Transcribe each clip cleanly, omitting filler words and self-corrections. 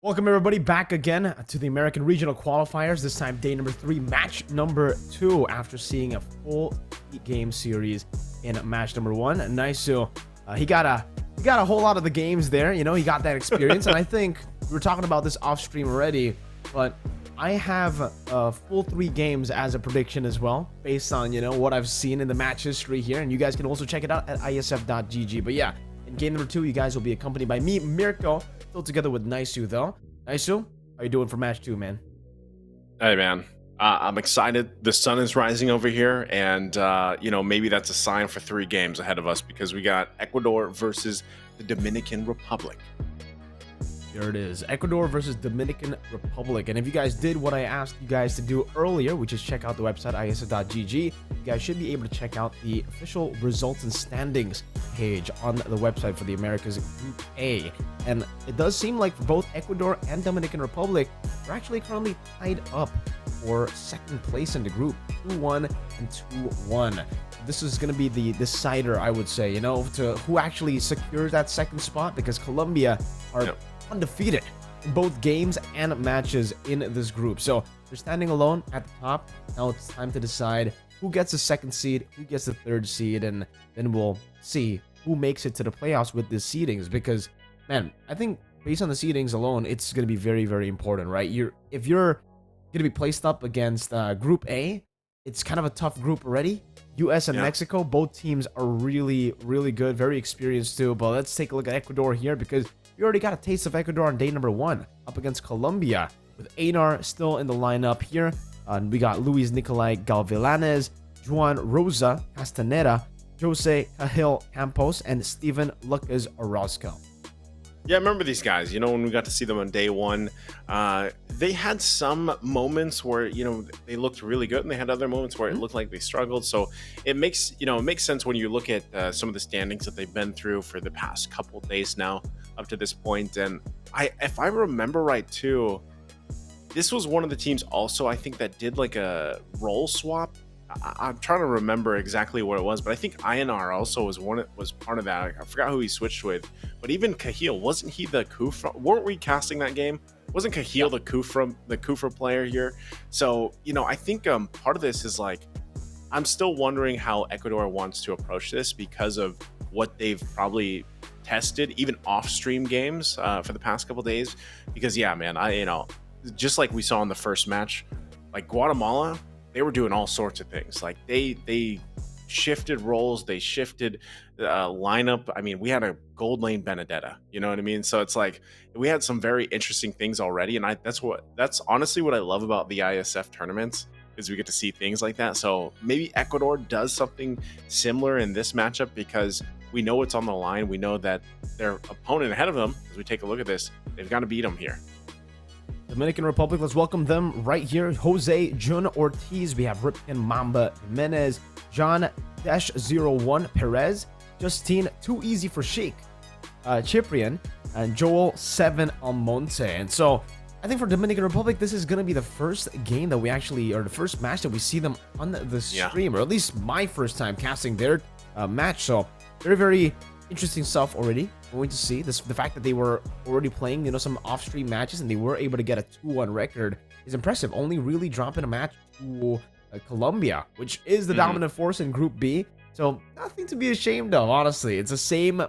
Welcome everybody back again to the American Regional Qualifiers. This time day number 3, match number 2 after seeing a full game series in match number 1. Nice. He got a whole lot of the games there. You know, he got that experience. And I think we were talking about this off stream already, but I have full 3 games as a prediction as well, based on, you know, what I've seen in the match history here. And you guys can also check it out at IESF.gg. But yeah, in game number 2, you guys will be accompanied by me, Mirko, still together with Naisu though. Naisu, how you doing for match 2, man? Hey, man. I'm excited. The sun is rising over here, and you know, maybe that's a sign for 3 games ahead of us because we got Ecuador versus the Dominican Republic. There it is, Ecuador versus Dominican Republic. And if you guys did what I asked you guys to do earlier, which is check out the website iesf.gg, you guys should be able to check out the official results and standings page on the website for the Americas Group A. And it does seem like for both Ecuador and Dominican Republic, they're actually currently tied up for second place in the group, 2-1 and 2-1. This is going to be the decider, I would say, you know, to who actually secures that second spot, because Colombia are undefeated in both games and matches in this group. So they're standing alone at the top. Now it's time to decide who gets the second seed, who gets the third seed, and then we'll see who makes it to the playoffs with the seedings. Because, man, I think based on the seedings alone, it's going to be very, very important, right? If you're going to be placed up against Group A, it's kind of a tough group already. US and Mexico, both teams are really, really good, very experienced too. But let's take a look at Ecuador here, because we already got a taste of Ecuador on day number 1 up against Colombia, with Einar still in the lineup here. We got Luis Nicolai Galvilanes, Juan Rosa Castaneda, Jose Cahil Campos, and Steven Lucas Orozco. Yeah, I remember these guys. You know, when we got to see them on day 1, they had some moments where, you know, they looked really good, and they had other moments where it looked like they struggled. So it makes sense when you look at some of the standings that they've been through for the past couple of days now up to this point. And if I remember right too, this was one of the teams also, I think, that did like a role swap. I'm trying to remember exactly what it was, but I think Einar also was part of that. I forgot who he switched with, but even Cahil, wasn't he the Kufra? Weren't we casting that game? Wasn't Cahil the Kufra player here? So, you know, I think part of this is like, I'm still wondering how Ecuador wants to approach this because of what they've probably tested, even off-stream games for the past couple days. Because yeah, man, just like we saw in the first match, like Guatemala, they were doing all sorts of things. Like they shifted roles, they shifted lineup. I mean, we had a gold lane Benedetta, you know what I mean? So it's like we had some very interesting things already, and that's honestly what I love about the IESF tournaments, is we get to see things like that. So maybe Ecuador does something similar in this matchup, because we know what's on the line. We know that their opponent ahead of them, as we take a look at this, they've got to beat them here. Dominican Republic, let's welcome them right here. Jose Jun Ortiz, we have Ripken Mamba Jimenez, John -01 Perez, Justine Too Easy for Sheik, Cyprian, and Joel 7 Almonte. And so I think for Dominican Republic, this is going to be the first game that we actually, or the first match that we see them on the stream, or at least my first time casting their match. So very, very interesting stuff already. Going to see this, the fact that they were already playing, you know, some off-stream matches, and they were able to get a 2-1 record is impressive. Only really dropping a match to Colombia, which is the dominant force in Group B. So nothing to be ashamed of, honestly. It's the same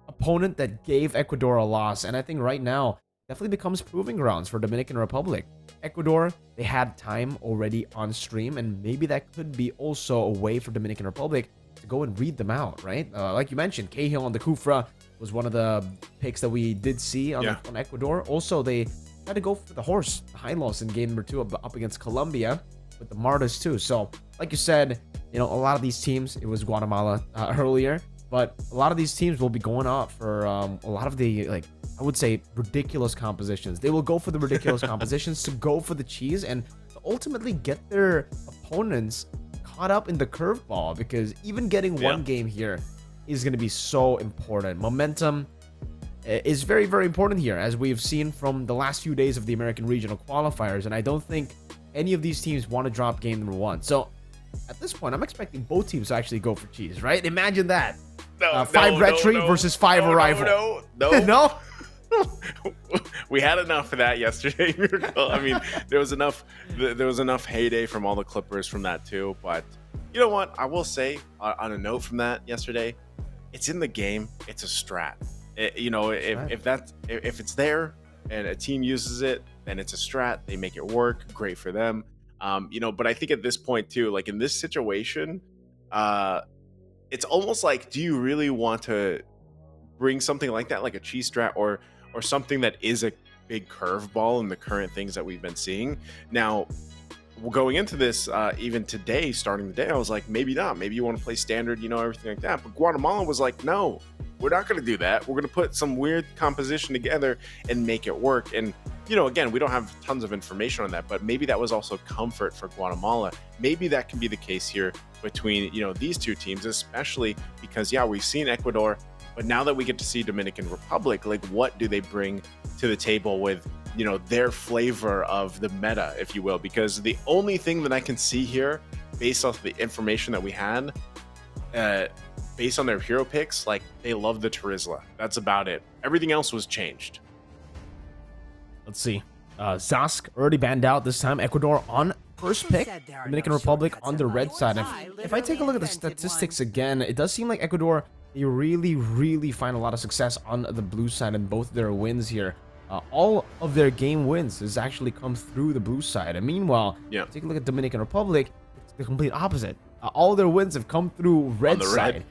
opponent that gave Ecuador a loss, and I think right now definitely becomes proving grounds for Dominican Republic. Ecuador, they had time already on stream, and maybe that could be also a way for Dominican Republic to go and read them out, right? Like you mentioned, Cahill on the Kufra was one of the picks that we did see on Ecuador. Also, they had to go for the horse, the high loss in game number 2 up against Colombia with the Martas too. So, like you said, you know, a lot of these teams, it was Guatemala earlier, but a lot of these teams will be going out for a lot of the, like, I would say, ridiculous compositions. They will go for the ridiculous compositions to go for the cheese and to ultimately get their opponents caught up in the curveball, because even getting one game here is going to be so important. Momentum is very, very important here, as we've seen from the last few days of the American Regional Qualifiers, and I don't think any of these teams want to drop game number 1. So at this point, I'm expecting both teams to actually go for cheese, right? Imagine that. 5 Red Tree versus 5 Arrival. No. we had enough of that yesterday. Miracle. I mean, there was enough heyday from all the Clippers from that too. But you know what? I will say on a note from that yesterday, it's in the game. It's a strat. If it's there and a team uses it, then it's a strat. They make it work. Great for them. But I think at this point too, like in this situation, it's almost like, do you really want to bring something like that, like a cheese strat or something that is a big curveball in the current things that we've been seeing? Now, going into this, even today, starting the day, I was like, maybe not. Maybe you want to play standard, everything like that. But Guatemala was like, no, we're not going to do that. We're going to put some weird composition together and make it work. And, again, we don't have tons of information on that, but maybe that was also comfort for Guatemala. Maybe that can be the case here between, these two teams, especially because, we've seen Ecuador, but now that we get to see Dominican Republic, like what do they bring to the table with, their flavor of the meta, if you will? Because the only thing that I can see here, based off the information that we had, based on their hero picks, like they love the Turizla. That's about it. Everything else was changed. Let's see. Zask already banned out this time. Ecuador on first pick. Dominican Republic on the red side. If I take a look at the statistics again, it does seem like Ecuador, they really, really find a lot of success on the blue side in both their wins here. All of their game wins has actually come through the blue side. And meanwhile, take a look at Dominican Republic, it's the complete opposite. All their wins have come through red side.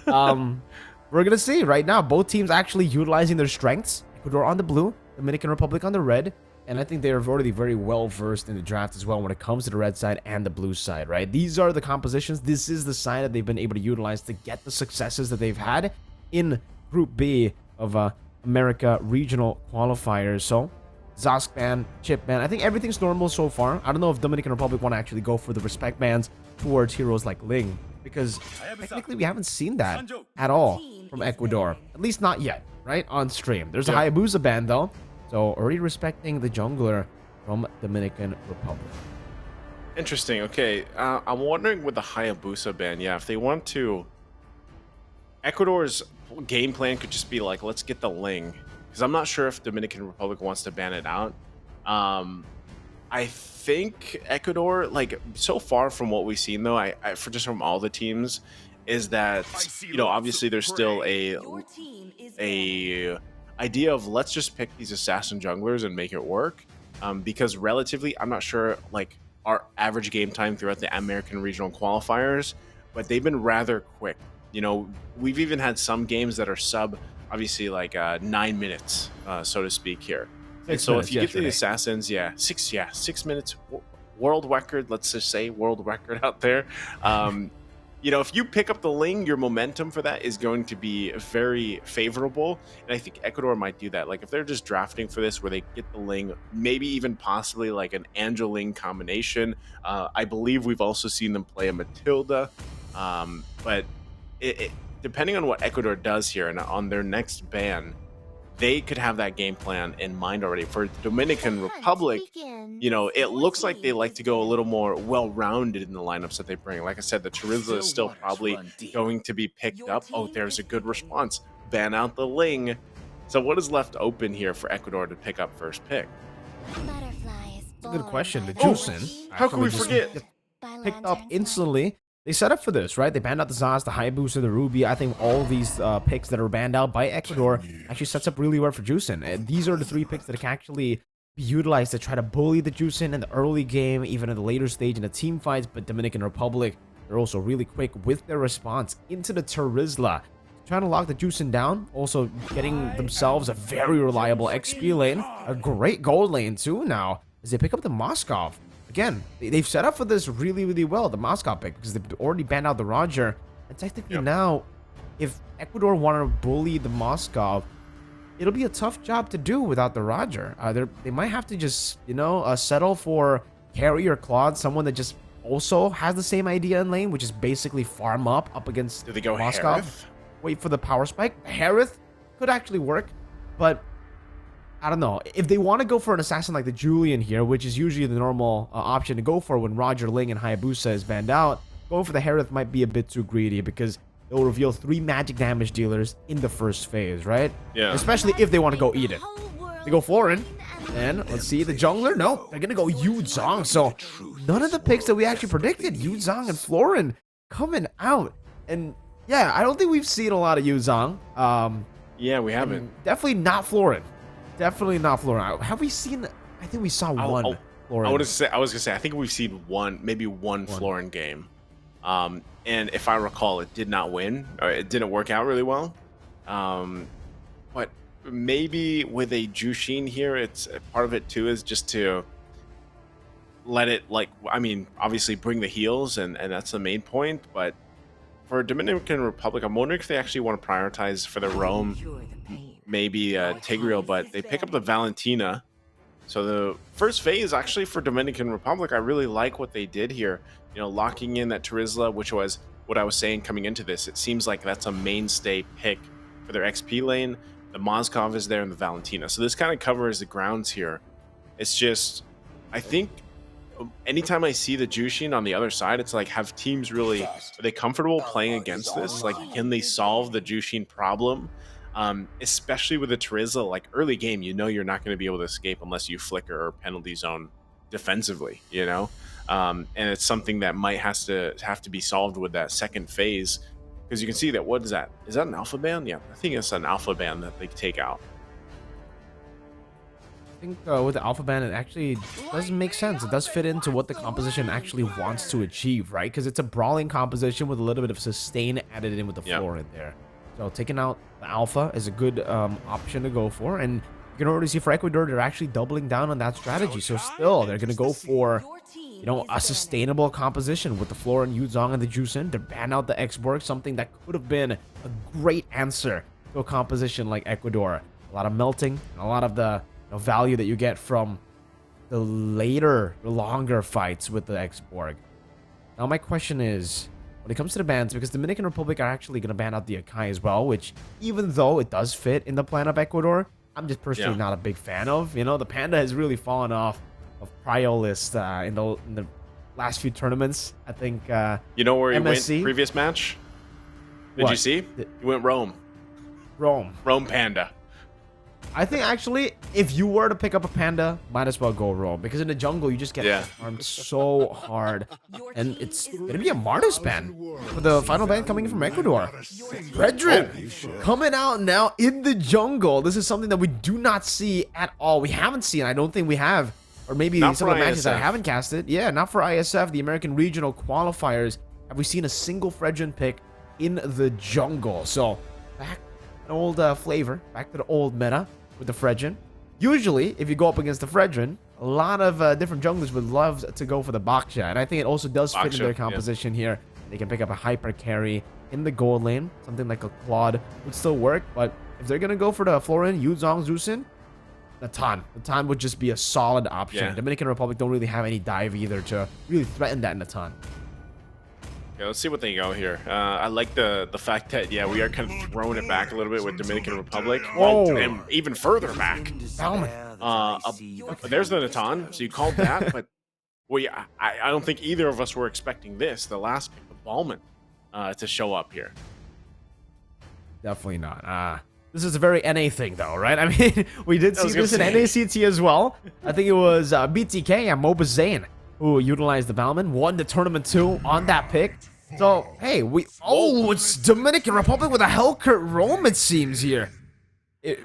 We're gonna see right now both teams actually utilizing their strengths. Ecuador on the blue, Dominican Republic on the red. And I think they are already very well versed in the draft as well when it comes to the red side and the blue side, right? These are the compositions. This is the side that they've been able to utilize to get the successes that they've had in Group B of America regional qualifiers. So Zask ban, chip ban, I think everything's normal so far. I don't know if Dominican Republic want to actually go for the respect bans towards heroes like Ling, because technically we haven't seen that at all from Ecuador, at least not yet, right? On stream there's a Hayabusa ban though, so already respecting the jungler from Dominican Republic. Interesting. Okay, I'm wondering with the Hayabusa ban, if they want to, Ecuador's game plan could just be like, let's get the Ling, because I'm not sure if Dominican Republic wants to ban it out. I think Ecuador, like so far from what we've seen though, for just from all the teams, is that obviously there's still a idea of let's just pick these assassin junglers and make it work, because relatively I'm not sure like our average game time throughout the American regional qualifiers, but they've been rather quick. We've even had some games that are sub, obviously, like 9 minutes, so to speak here. And so if you get to the assassins, 6 minutes, world record, let's just say world record out there. If you pick up the Ling, your momentum for that is going to be very favorable. And I think Ecuador might do that. Like if they're just drafting for this, where they get the Ling, maybe even possibly like an Angel Ling combination. I believe we've also seen them play a Matilda, but depending on what Ecuador does here and on their next ban, they could have that game plan in mind already. For Dominican Republic, it looks like they like to go a little more well-rounded in the lineups that they bring. Like I said, the Turizla is still probably going to be picked up. Oh, there's a good response. Ban out the Ling. So what is left open here for Ecuador to pick up first pick? It's a good question. The Juicin. How can we forget? Picked up instantly. They set up for this, right? They banned out the Zaz, the Hayabusa, the Ruby. I think all these picks that are banned out by Ecuador actually sets up really well for Juicin. And these are the 3 picks that can actually be utilized to try to bully the Juicin in the early game, even in the later stage in the team fights. But Dominican Republic, they're also really quick with their response into the Turizla, trying to lock the Juicin down, also getting themselves a very reliable XP lane, a great gold lane too now, as they pick up the Moskov. Again, they've set up for this really, really well, the Moscow pick, because they've already banned out the Roger. And technically now, if Ecuador want to bully the Moscow, it'll be a tough job to do without the Roger. They might have to just, settle for Carry or Claude, someone that just also has the same idea in lane, which is basically farm up against Do they go Moscow. Harith? Wait for the power spike. Harith could actually work, but I don't know. If they want to go for an assassin like the Julian here, which is usually the normal option to go for when Roger, Ling, and Hayabusa is banned out, going for the Harith might be a bit too greedy, because it will reveal 3 magic damage dealers in the first phase, right? Yeah. Especially if they want to go eat it. They go Florin. And let's see the jungler. No, they're gonna go Yu Zhong. So none of the picks that we actually predicted, Yu Zhong and Florin coming out. And yeah, I don't think we've seen a lot of Yu Zhong. Yeah, we haven't. Definitely not Florin. Definitely not Florin. Have we seen? I think we saw one. Florin. I was gonna say I think we've seen maybe one Florin game. And if I recall, it did not win, or it didn't work out really well. But maybe with a Jushin here, it's part of it too is just to let it, like, I mean, obviously bring the heals, and that's the main point. But for Dominican Republic, I'm wondering if they actually want to prioritize for the roam, maybe Tigreal, but they pick up the Valentina. So the first phase actually for Dominican Republic, I really like what they did here. You know, locking in that Terizla, which was what I was saying coming into this. It seems like that's a mainstay pick for their XP lane. The Mozkov is there and the Valentina. So this kind of covers the grounds here. It's just, I think anytime I see the Jushin on the other side, it's like, have teams really, are they comfortable playing against this? Like, can they solve the Jushin problem? Especially with the Terizla, like early game, you know you're not going to be able to escape unless you flicker or penalty zone defensively, you know? And it's something that might have to be solved with that second phase, because you can see that, what is that? Is that an alpha ban? Yeah, I think it's an alpha ban that they take out. I think with the alpha ban, it actually does make sense. It does fit into what the composition actually wants to achieve, right? Because it's a brawling composition with a little bit of sustain added in with the floor in there. So taking out the alpha is a good option to go for. And you can already see for Ecuador, they're actually doubling down on that strategy. So still, they're going to go for, you know, a sustainable composition with the Floor and Yu Zhong and the Juicin. They're ban out the X-Borg, something that could have been a great answer to a composition like Ecuador. A lot of melting, and a lot of the value that you get from the later, longer fights with the X-Borg. Now my question is, when it comes to the bans, because Dominican Republic are actually going to ban out the Akai as well, which even though it does fit in the plan of Ecuador, I'm just personally not a big fan of. You know, the Panda has really fallen off of prio list in the last few tournaments. I think you know where he MSC went previous match? Did you see? He went Rome. Rome Panda. I think actually, if you were to pick up a Panda, might as well go Rome, because in the jungle you just get farmed so hard, and it's gonna be a Martis ban for the final ban coming from Ecuador. Fredrin coming out now in the jungle. This is something that we do not see at all. We haven't seen. I don't think we have, or maybe some of the matches I haven't casted. Yeah, not for ISF, the American Regional Qualifiers. Have we seen a single Fredrin pick in the jungle? So back an old flavor, back to the old meta with the Fredrin. Usually, if you go up against the Fredrin, a lot of different junglers would love to go for the Baksha, and I think it also does fit in their composition here. They can pick up a hyper carry in the gold lane. Something like a Claude would still work, but if they're gonna go for the Florin, Yu Zhong, Zusin, Natan would just be a solid option. Dominican Republic don't really have any dive either to really threaten that Natan. Yeah, let's see what they go here. I like the fact that, we are kind of throwing it back a little bit with Dominican Republic. And even further back. There's the Natan, so you called that, but I don't think either of us were expecting this, the last pick, the Ballman, to show up here. Definitely not. This is a very NA thing, though, right? I mean, we did see this in NACT as well. I think it was BTK and Moba Zane who utilized the Ballman, won the tournament 2 on that pick. So, hey, it's Dominican Republic with a Hellcurt roam, it seems here. It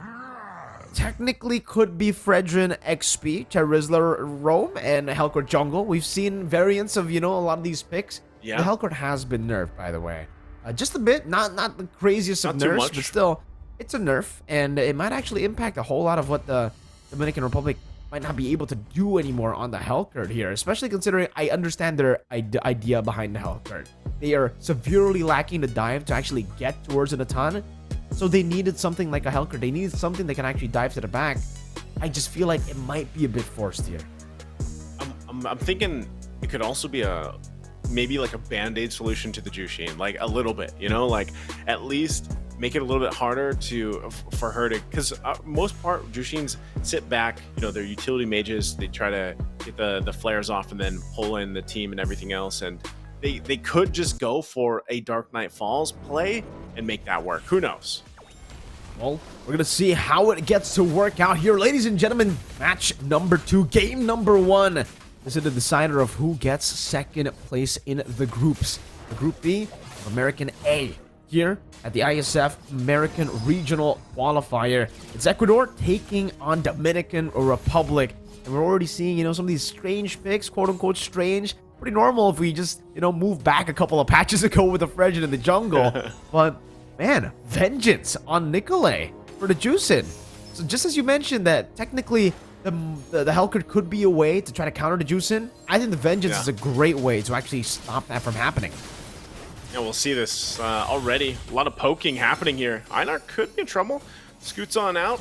technically could be Fredrin XP, Terizla roam, and Hellcurt jungle. We've seen variants of, a lot of these picks. The Hellcurt has been nerfed, by the way. Just a bit, not the craziest of nerfs, but still, it's a nerf, and it might actually impact a whole lot of what the Dominican Republic might not be able to do anymore on the Hellcurt here, especially considering I understand their idea behind the Hellcurt. They are severely lacking the dive to actually get towards an Natan, so they needed something like a Hellcurt. They needed something that can actually dive to the back. I just feel like it might be a bit forced here. I'm thinking it could also be maybe like a band-aid solution to the Jushin, like a little bit, like at least make it a little bit harder for her to, because most part Jushins sit back, they're utility mages, they try to get the flares off and then pull in the team and everything else, and they could just go for a Dark Knight Falls play and make that work. Who knows? Well, we're going to see how it gets to work out here. Ladies and gentlemen, match number 2, game number 1. This is the decider of who gets second place in the groups. The Group B of American A. Here at the IESF American Regional Qualifier. It's Ecuador taking on Dominican Republic. And we're already seeing, some of these strange picks, quote-unquote strange. Pretty normal if we just, move back a couple of patches ago with the Fredgen in the jungle. But, man, vengeance on Nikolai for the juicing. So just as you mentioned that technically the Hellcat could be a way to try to counter the juicing, I think the vengeance is a great way to actually stop that from happening. Yeah, we'll see this already. A lot of poking happening here. Einar could be in trouble. Scoots on out.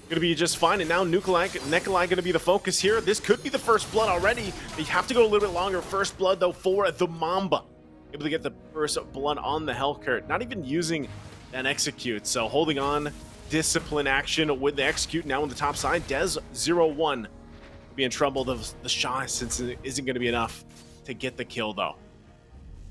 Gonna be just fine. And now Nikolai gonna be the focus here. This could be the first blood already. They have to go a little bit longer. First blood, though, for the Mamba. Able to get the first blood on the Hellcat. Not even using an execute. So holding on. Discipline action with the execute. Now on the top side. Des 0-1. Be in trouble. The shot since it isn't gonna be enough to get the kill, though.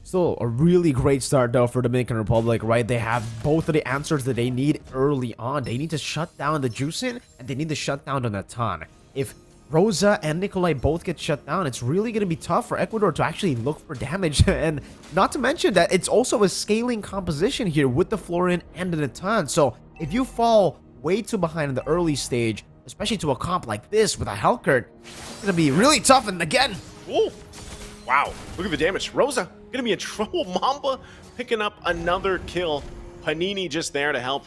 Still a really great start, though, for Dominican Republic, right? They have both of the answers that they need early on. They need to shut down the juicing, and they need to shut down the Natan. If Rosa and Nikolai both get shut down, it's really going to be tough for Ecuador to actually look for damage. And not to mention that it's also a scaling composition here with the Florian and the Natan. So if you fall way too behind in the early stage, especially to a comp like this with a Hellcat, it's going to be really tough. And again... Ooh. Wow, look at the damage. Rosa gonna be in trouble. Mamba picking up another kill. Panini just there to help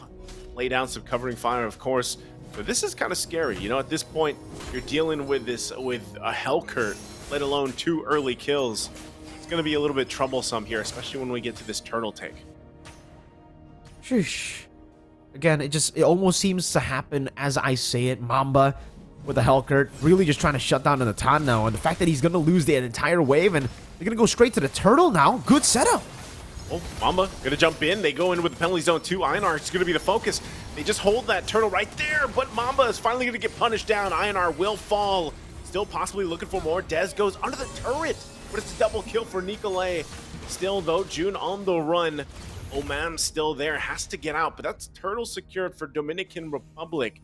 lay down some covering fire, of course. But this is kind of scary. At this point, you're dealing with a Hellcat, let alone 2 early kills. It's gonna be a little bit troublesome here, especially when we get to this turtle take. Sheesh. Again, it almost seems to happen as I say it. Mamba with the Hellcat, really just trying to shut down the Natan now. And the fact that he's going to lose the entire wave, and they're going to go straight to the turtle now. Good setup. Oh, Mamba going to jump in. They go in with the penalty zone too. Einar is going to be the focus. They just hold that turtle right there, but Mamba is finally going to get punished down. Einar will fall. Still possibly looking for more. Dez goes under the turret, but it's a double kill for Nikolai. Still, though, June on the run. Oman still there, has to get out, but that's turtle secured for Dominican Republic.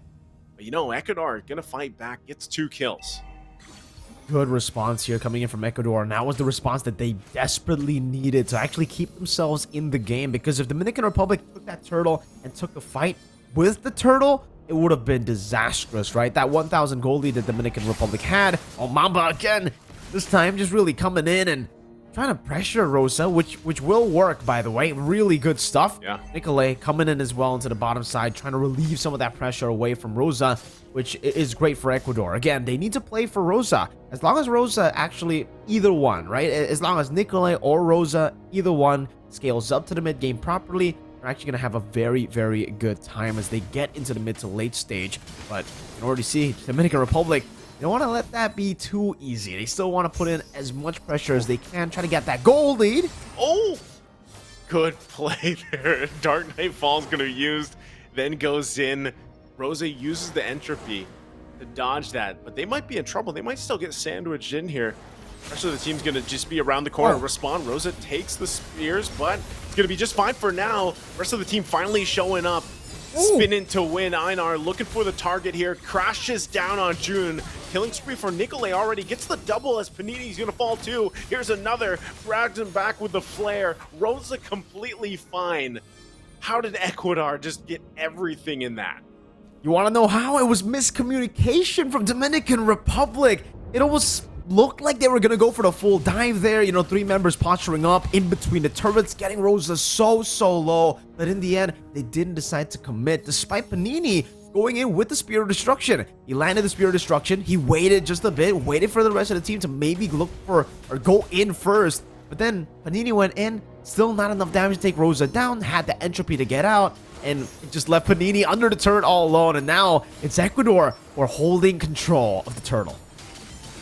But Ecuador gonna fight back, gets 2 kills. Good response here coming in from Ecuador, and that was the response that they desperately needed to actually keep themselves in the game, because if Dominican Republic took that turtle and took the fight with the turtle, it would have been disastrous, right? That 1,000 gold lead that Dominican Republic had. Oh, Mamba again, this time just really coming in and trying to pressure Rosa, which will work, by the way. Really good stuff. Yeah. Nikolai coming in as well into the bottom side, trying to relieve some of that pressure away from Rosa, which is great for Ecuador. Again, they need to play for Rosa. As long as Rosa actually, either one, right? As long as Nikolai or Rosa, either one, scales up to the mid game properly, they're actually going to have a very, very good time as they get into the mid to late stage. But you can already see Dominican Republic, they don't want to let that be too easy. They still want to put in as much pressure as they can, try to get that gold lead. Oh, good play there. Dark Knight Falls going to be used, then goes in. Rosa uses the entropy to dodge that, but they might be in trouble. They might still get sandwiched in here. Especially the team's going to just be around the corner. Respawn. Rosa takes the spears, but it's going to be just fine for now. Rest of the team finally showing up. Spinning to win. Einar looking for the target here. Crashes down on June. Killing spree for Nikolai already. Gets the double as Panini's going to fall too. Here's another. Grabs him back with the flare. Rosa completely fine. How did Ecuador just get everything in that? You want to know how? It was miscommunication from Dominican Republic. It almost looked like they were going to go for the full dive there. 3 members posturing up in between the turrets, getting Rosa so low. But in the end, they didn't decide to commit, despite Panini going in with the Spear of Destruction. He landed the Spear of Destruction. He waited just a bit, waited for the rest of the team to maybe look for or go in first. But then Panini went in, still not enough damage to take Rosa down, had the entropy to get out, and it just left Panini under the turret all alone. And now it's Ecuador who are holding control of the turtle.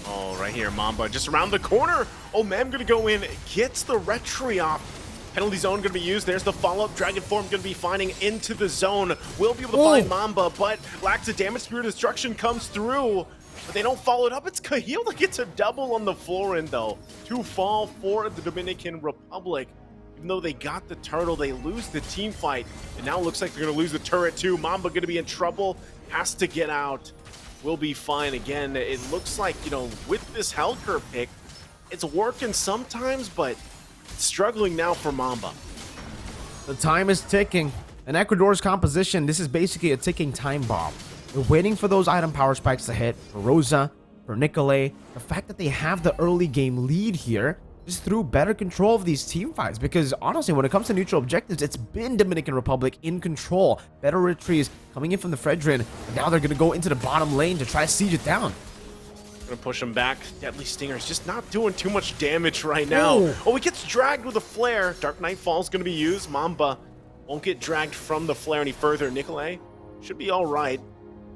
Oh, right here, Mamba just around the corner. Oh, man, gonna go in, gets the retry off. Penalty zone gonna be used. There's the follow-up. Dragon form gonna be finding into the zone. Will be able to find Mamba, but lacks a damage. Spirit of Destruction comes through, but they don't follow it up. It's Cahill that gets a double on the floor end, though. 2 fall for the Dominican Republic. Even though they got the turtle, they lose the team fight. And now it looks like they're going to lose the turret too. Mamba going to be in trouble, has to get out. Will be fine again. It looks like, you know, with this hell curve pick, it's working sometimes, but it's struggling now for Mamba. The time is ticking. In Ecuador's composition, this is basically a ticking time bomb. They're waiting for those item power spikes to hit for Rosa, for Nicolay. The fact that they have the early game lead here is through better control of these team fights, because honestly, when it comes to neutral objectives, it's been Dominican Republic in control. Better retreats coming in from the Fredrin, and now they're going to go into the bottom lane to try to siege it down. Gonna push him back. Deadly Stinger's just not doing too much damage right now. Ooh. Oh, he gets dragged with a flare. Dark Knight Fall's gonna be used. Mamba won't get dragged from the flare any further. Nicolay should be all right.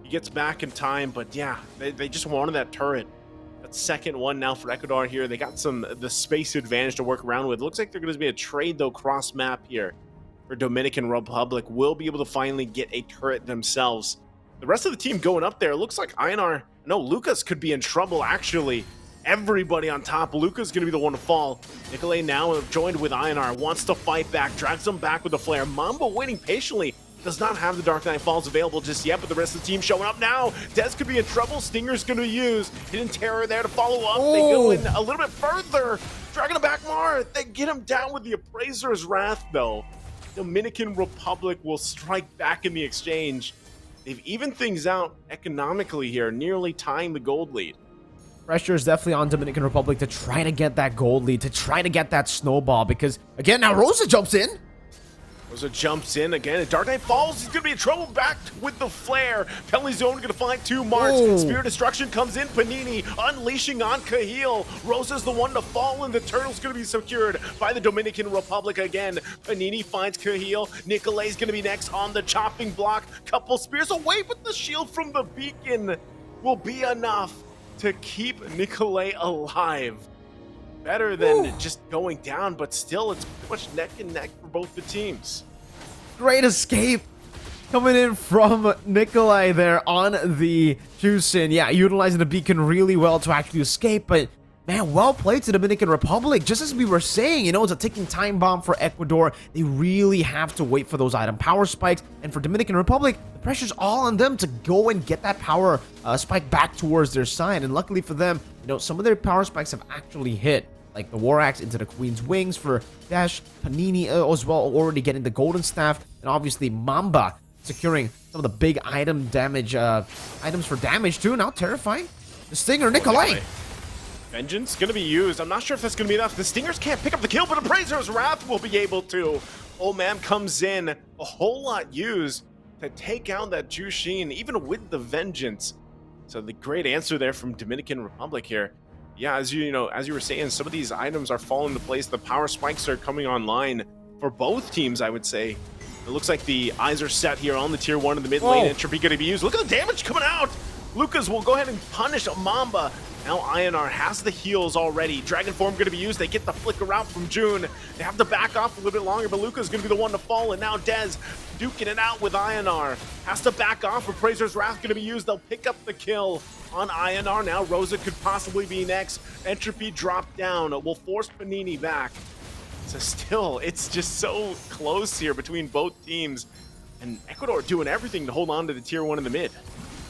He gets back in time, but yeah, they just wanted that turret. That second one now for Ecuador here. They got the space advantage to work around with. Looks like they're gonna be a trade though, cross map here for Dominican Republic. Will be able to finally get a turret themselves. The rest of the team going up there. Looks like INR. No, Lucas could be in trouble, actually. Everybody on top. Lucas going to be the one to fall. Nicolay now joined with INR. Wants to fight back. Drags him back with the flare. Mamba waiting patiently. Does not have the Dark Knight Falls available just yet, but the rest of the team showing up now. Dez could be in trouble. Stinger's going to be used. Hidden Terror there to follow up. They go in a little bit further. Dragging him back more. They get him down with the Appraiser's Wrath, though. Dominican Republic will strike back in the exchange. They've evened things out economically here, nearly tying the gold lead. Pressure is definitely on Dominican Republic to try to get that gold lead, to try to get that snowball, because, again, now Rosa jumps in. Rosa jumps in again, and Dark Knight Falls. He's going to be in trouble back with the flare. Penalty zone going to find 2 marks. Oh. Spirit Destruction comes in. Panini unleashing on Cahill. Rosa's the one to fall, and the turtle's going to be secured by the Dominican Republic again. Panini finds Cahill. Nicolay's going to be next on the chopping block. Couple spears away, but the shield from the beacon will be enough to keep Nicolay alive. Better than just going down, but still, it's pretty much neck and neck for both the teams. Great escape coming in from Nicolay there on the Juicin. Yeah, utilizing the beacon really well to actually escape, but man, well played to Dominican Republic. Just as we were saying, you know, it's a ticking time bomb for Ecuador. They really have to wait for those item power spikes, and for Dominican Republic, the pressure's all on them to go and get that power spike back towards their side, and luckily for them, you know, some of their power spikes have actually hit, like the War Axe into the Queen's Wings for Dash, Panini as well, already getting the Golden Staff, and obviously Mamba securing some of the big item damage, items for damage too. Now terrifying. The Stinger, Nicolay. Vengeance going to be used. I'm not sure if that's going to be enough. The Stingers can't pick up the kill, but Appraiser's Wrath will be able to. Old Man comes in, a whole lot used to take out that Jushin, even with the Vengeance. So the great answer there from Dominican Republic here. Yeah, as you were saying, some of these items are falling into place. The power spikes are coming online for both teams, I would say. It looks like the eyes are set here on the tier 1 in the mid lane. Entropy going to be used. Look at the damage coming out. Lucas will go ahead and punish Mamba. Now INR has the heals already. Dragon Form going to be used. They get the flicker out from June. They have to back off a little bit longer, but Lucas going to be the one to fall. And now Dez duking it out with INR. Has to back off. Appraiser's Wrath going to be used. They'll pick up the kill on INR. Now Rosa could possibly be next. Entropy dropped down. Will force Panini back. So still, it's just so close here between both teams. And Ecuador doing everything to hold on to the tier 1 in the mid.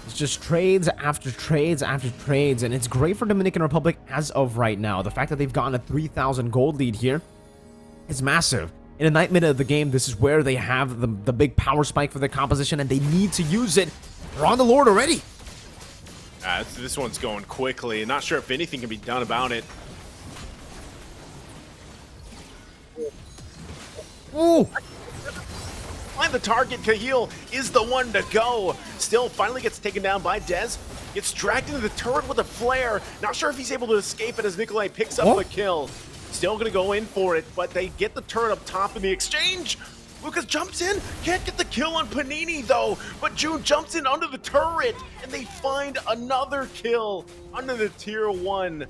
It's just trades after trades after trades, and it's great for Dominican Republic as of right now. The fact that they've gotten a 3,000 gold lead here is massive. In the night minute of the game, this is where they have the big power spike for their composition, and they need to use it. They're on the Lord already. This one's going quickly. Not sure if anything can be done about it. Ooh! Find the target. Cahill is the one to go. Still finally gets taken down by Dez. Gets dragged into the turret with a flare. Not sure if he's able to escape it as Nicolay picks up the kill. Still going to go in for it, but they get the turret up top in the exchange. Lucas jumps in. Can't get the kill on Panini, though. But June jumps in under the turret, and they find another kill under the tier 1.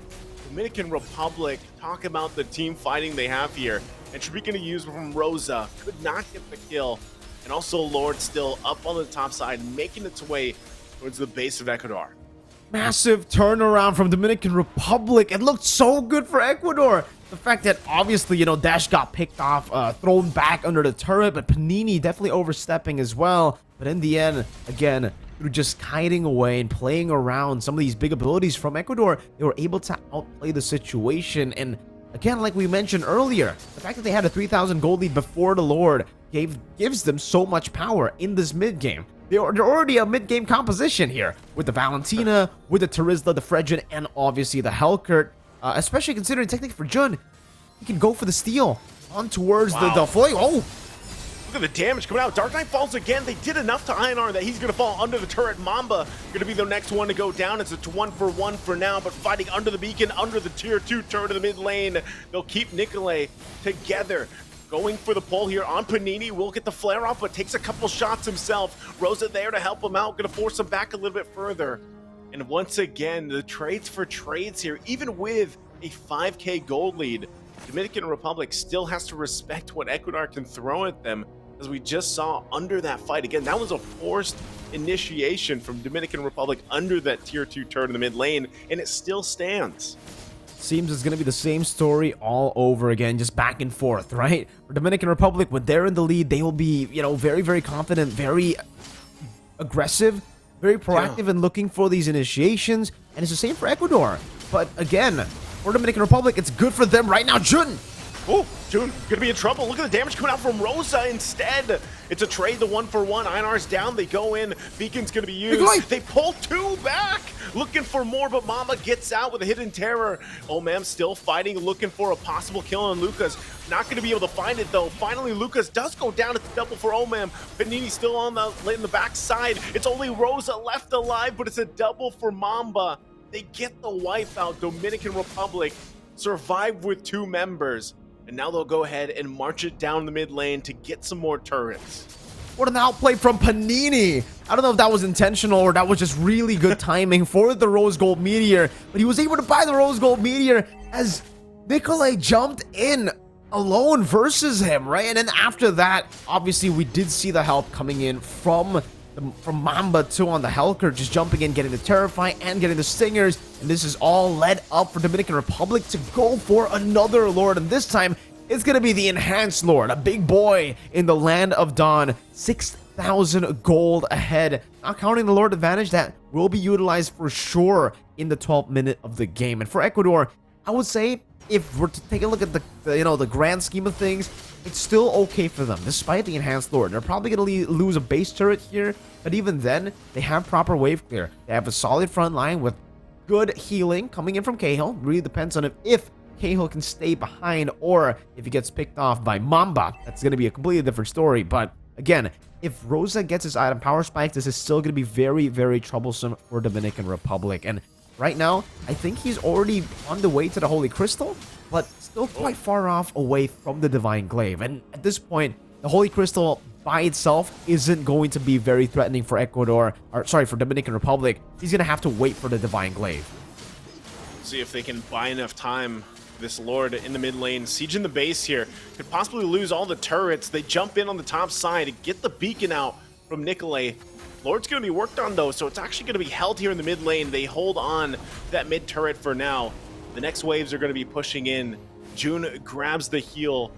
Dominican Republic, talk about the team fighting they have here. And should be going to use from Rosa. Could not get the kill. And also Lord still up on the top side, making its way towards the base of Ecuador. Massive turnaround from Dominican Republic. It looked so good for Ecuador. The fact that obviously, Dash got picked off, thrown back under the turret, but Panini definitely overstepping as well. But in the end, again, through just kiting away and playing around some of these big abilities from Ecuador, they were able to outplay the situation. And again, like we mentioned earlier, the fact that they had a 3,000 gold lead before the Lord gives them so much power in this mid game. They're already a mid-game composition here with the Valentina, with the Terizla, the Fredgen, and obviously the Helkert. Especially considering technically for Jun, he can go for the steal on towards the foil. Oh, look at the damage coming out. Dark Knight falls again. They did enough to INR that he's going to fall under the turret. Mamba going to be the next one to go down. It's a 1-for-1 for now, but fighting under the beacon, under the tier 2 turret in the mid lane. They'll keep Nikolai together. Going for the pull here on Panini. Will get the flare off, but takes a couple shots himself. Rosa there to help him out. Going to force him back a little bit further. And once again, the trades for trades here, even with a 5k gold lead, Dominican Republic still has to respect what Ecuador can throw at them, as we just saw under that fight. Again, that was a forced initiation from Dominican Republic under that tier 2 turret in the mid lane, and it still stands. seems it's going to be the same story all over again, just back and forth, right? For Dominican Republic, when they're in the lead, they will be, very, very confident, very aggressive, very proactive in looking for these initiations. And it's the same for Ecuador. But again, for Dominican Republic, it's good for them right now. Jun! Oh, Jun gonna be in trouble. Look at the damage coming out from Rosa instead. It's a trade, the 1-for-1. Einar's down, they go in. Beacon's gonna be used. They pull 2 back, looking for more, but Mama gets out with a hidden terror. Oh, man, still fighting, looking for a possible kill on Lucas. Not gonna be able to find it though. Finally, Lucas does go down. It's a double for Omam. Panini still on in the backside. It's only Rosa left alive, but it's a double for Mamba. They get the wipe out. Dominican Republic survive with 2 members. And now they'll go ahead and march it down the mid lane to get some more turrets. What an outplay from Panini. I don't know if that was intentional or that was just really good timing for the Rose Gold Meteor. But he was able to buy the Rose Gold Meteor as Nikolai jumped in alone versus him, right? And then after that, obviously, we did see the help coming in from Mamba too on the Helker, just jumping in, getting the Terrify and getting the Stingers. And this is all led up for Dominican Republic to go for another Lord. And this time, it's going to be the Enhanced Lord, a big boy in the Land of Dawn. 6,000 gold ahead. Not counting the Lord Advantage that will be utilized for sure in the 12th minute of the game. And for Ecuador, I would say, if we're to take a look at the grand scheme of things, it's still okay for them, despite the Enhanced Lord. They're probably going to lose a base turret here, but even then, they have proper wave clear. They have a solid front line with good healing coming in from Cahill. Really depends on if Cahill can stay behind or if he gets picked off by Mamba. That's going to be a completely different story. But again, if Rosa gets his item power spike, this is still going to be very, very troublesome for Dominican Republic. And right now, I think he's already on the way to the Holy Crystal, but still quite far off away from the Divine Glaive. And at this point, the Holy Crystal by itself isn't going to be very threatening for for Dominican Republic. He's going to have to wait for the Divine Glaive. See if they can buy enough time. This Lord in the mid lane, sieging the base here. Could possibly lose all the turrets. They jump in on the top side to get the beacon out from Nikolai. Lord's going to be worked on though, so it's actually going to be held here in the mid lane. They hold on that mid turret for now. The next waves are going to be pushing in. Jun grabs the heal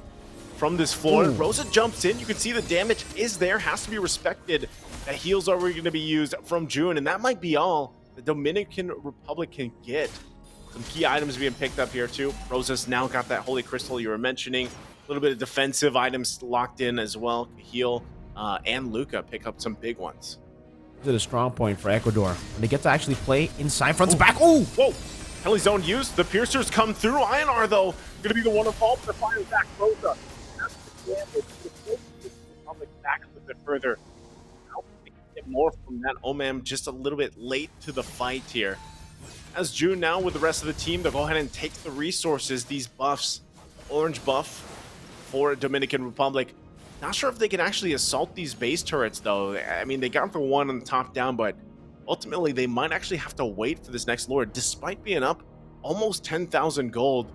from this floor. Ooh. Rosa jumps in. You can see the damage is there, has to be respected. That heal's already going to be used from Jun, and that might be all the Dominican Republic can get. Some key items being picked up here too. Rosa's now got that Holy Crystal you were mentioning. A little bit of defensive items locked in as well. Heal and Luca pick up some big ones. This is a strong point for Ecuador. And they get to actually play inside fronts back. Oh! Whoa! Penalty zone used. The Piercers come through. INR though, going to be the one involved to fire back. Rosa. That's the damage. The Republic back a little bit further. Now we can get more from that. Omam just a little bit late to the fight here. As Jun now with the rest of the team, they'll go ahead and take the resources, these buffs. Orange buff for Dominican Republic. Not sure if they can actually assault these base turrets though. I mean, they got the one on the top down, but ultimately they might actually have to wait for this next Lord, despite being up almost 10,000 gold.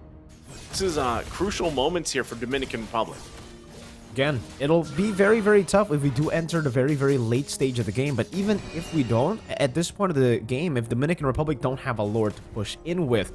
This is crucial moments here for Dominican Republic. Again, it'll be very, very tough if we do enter the very, very late stage of the game. But even if we don't, at this point of the game, if Dominican Republic don't have a Lord to push in with,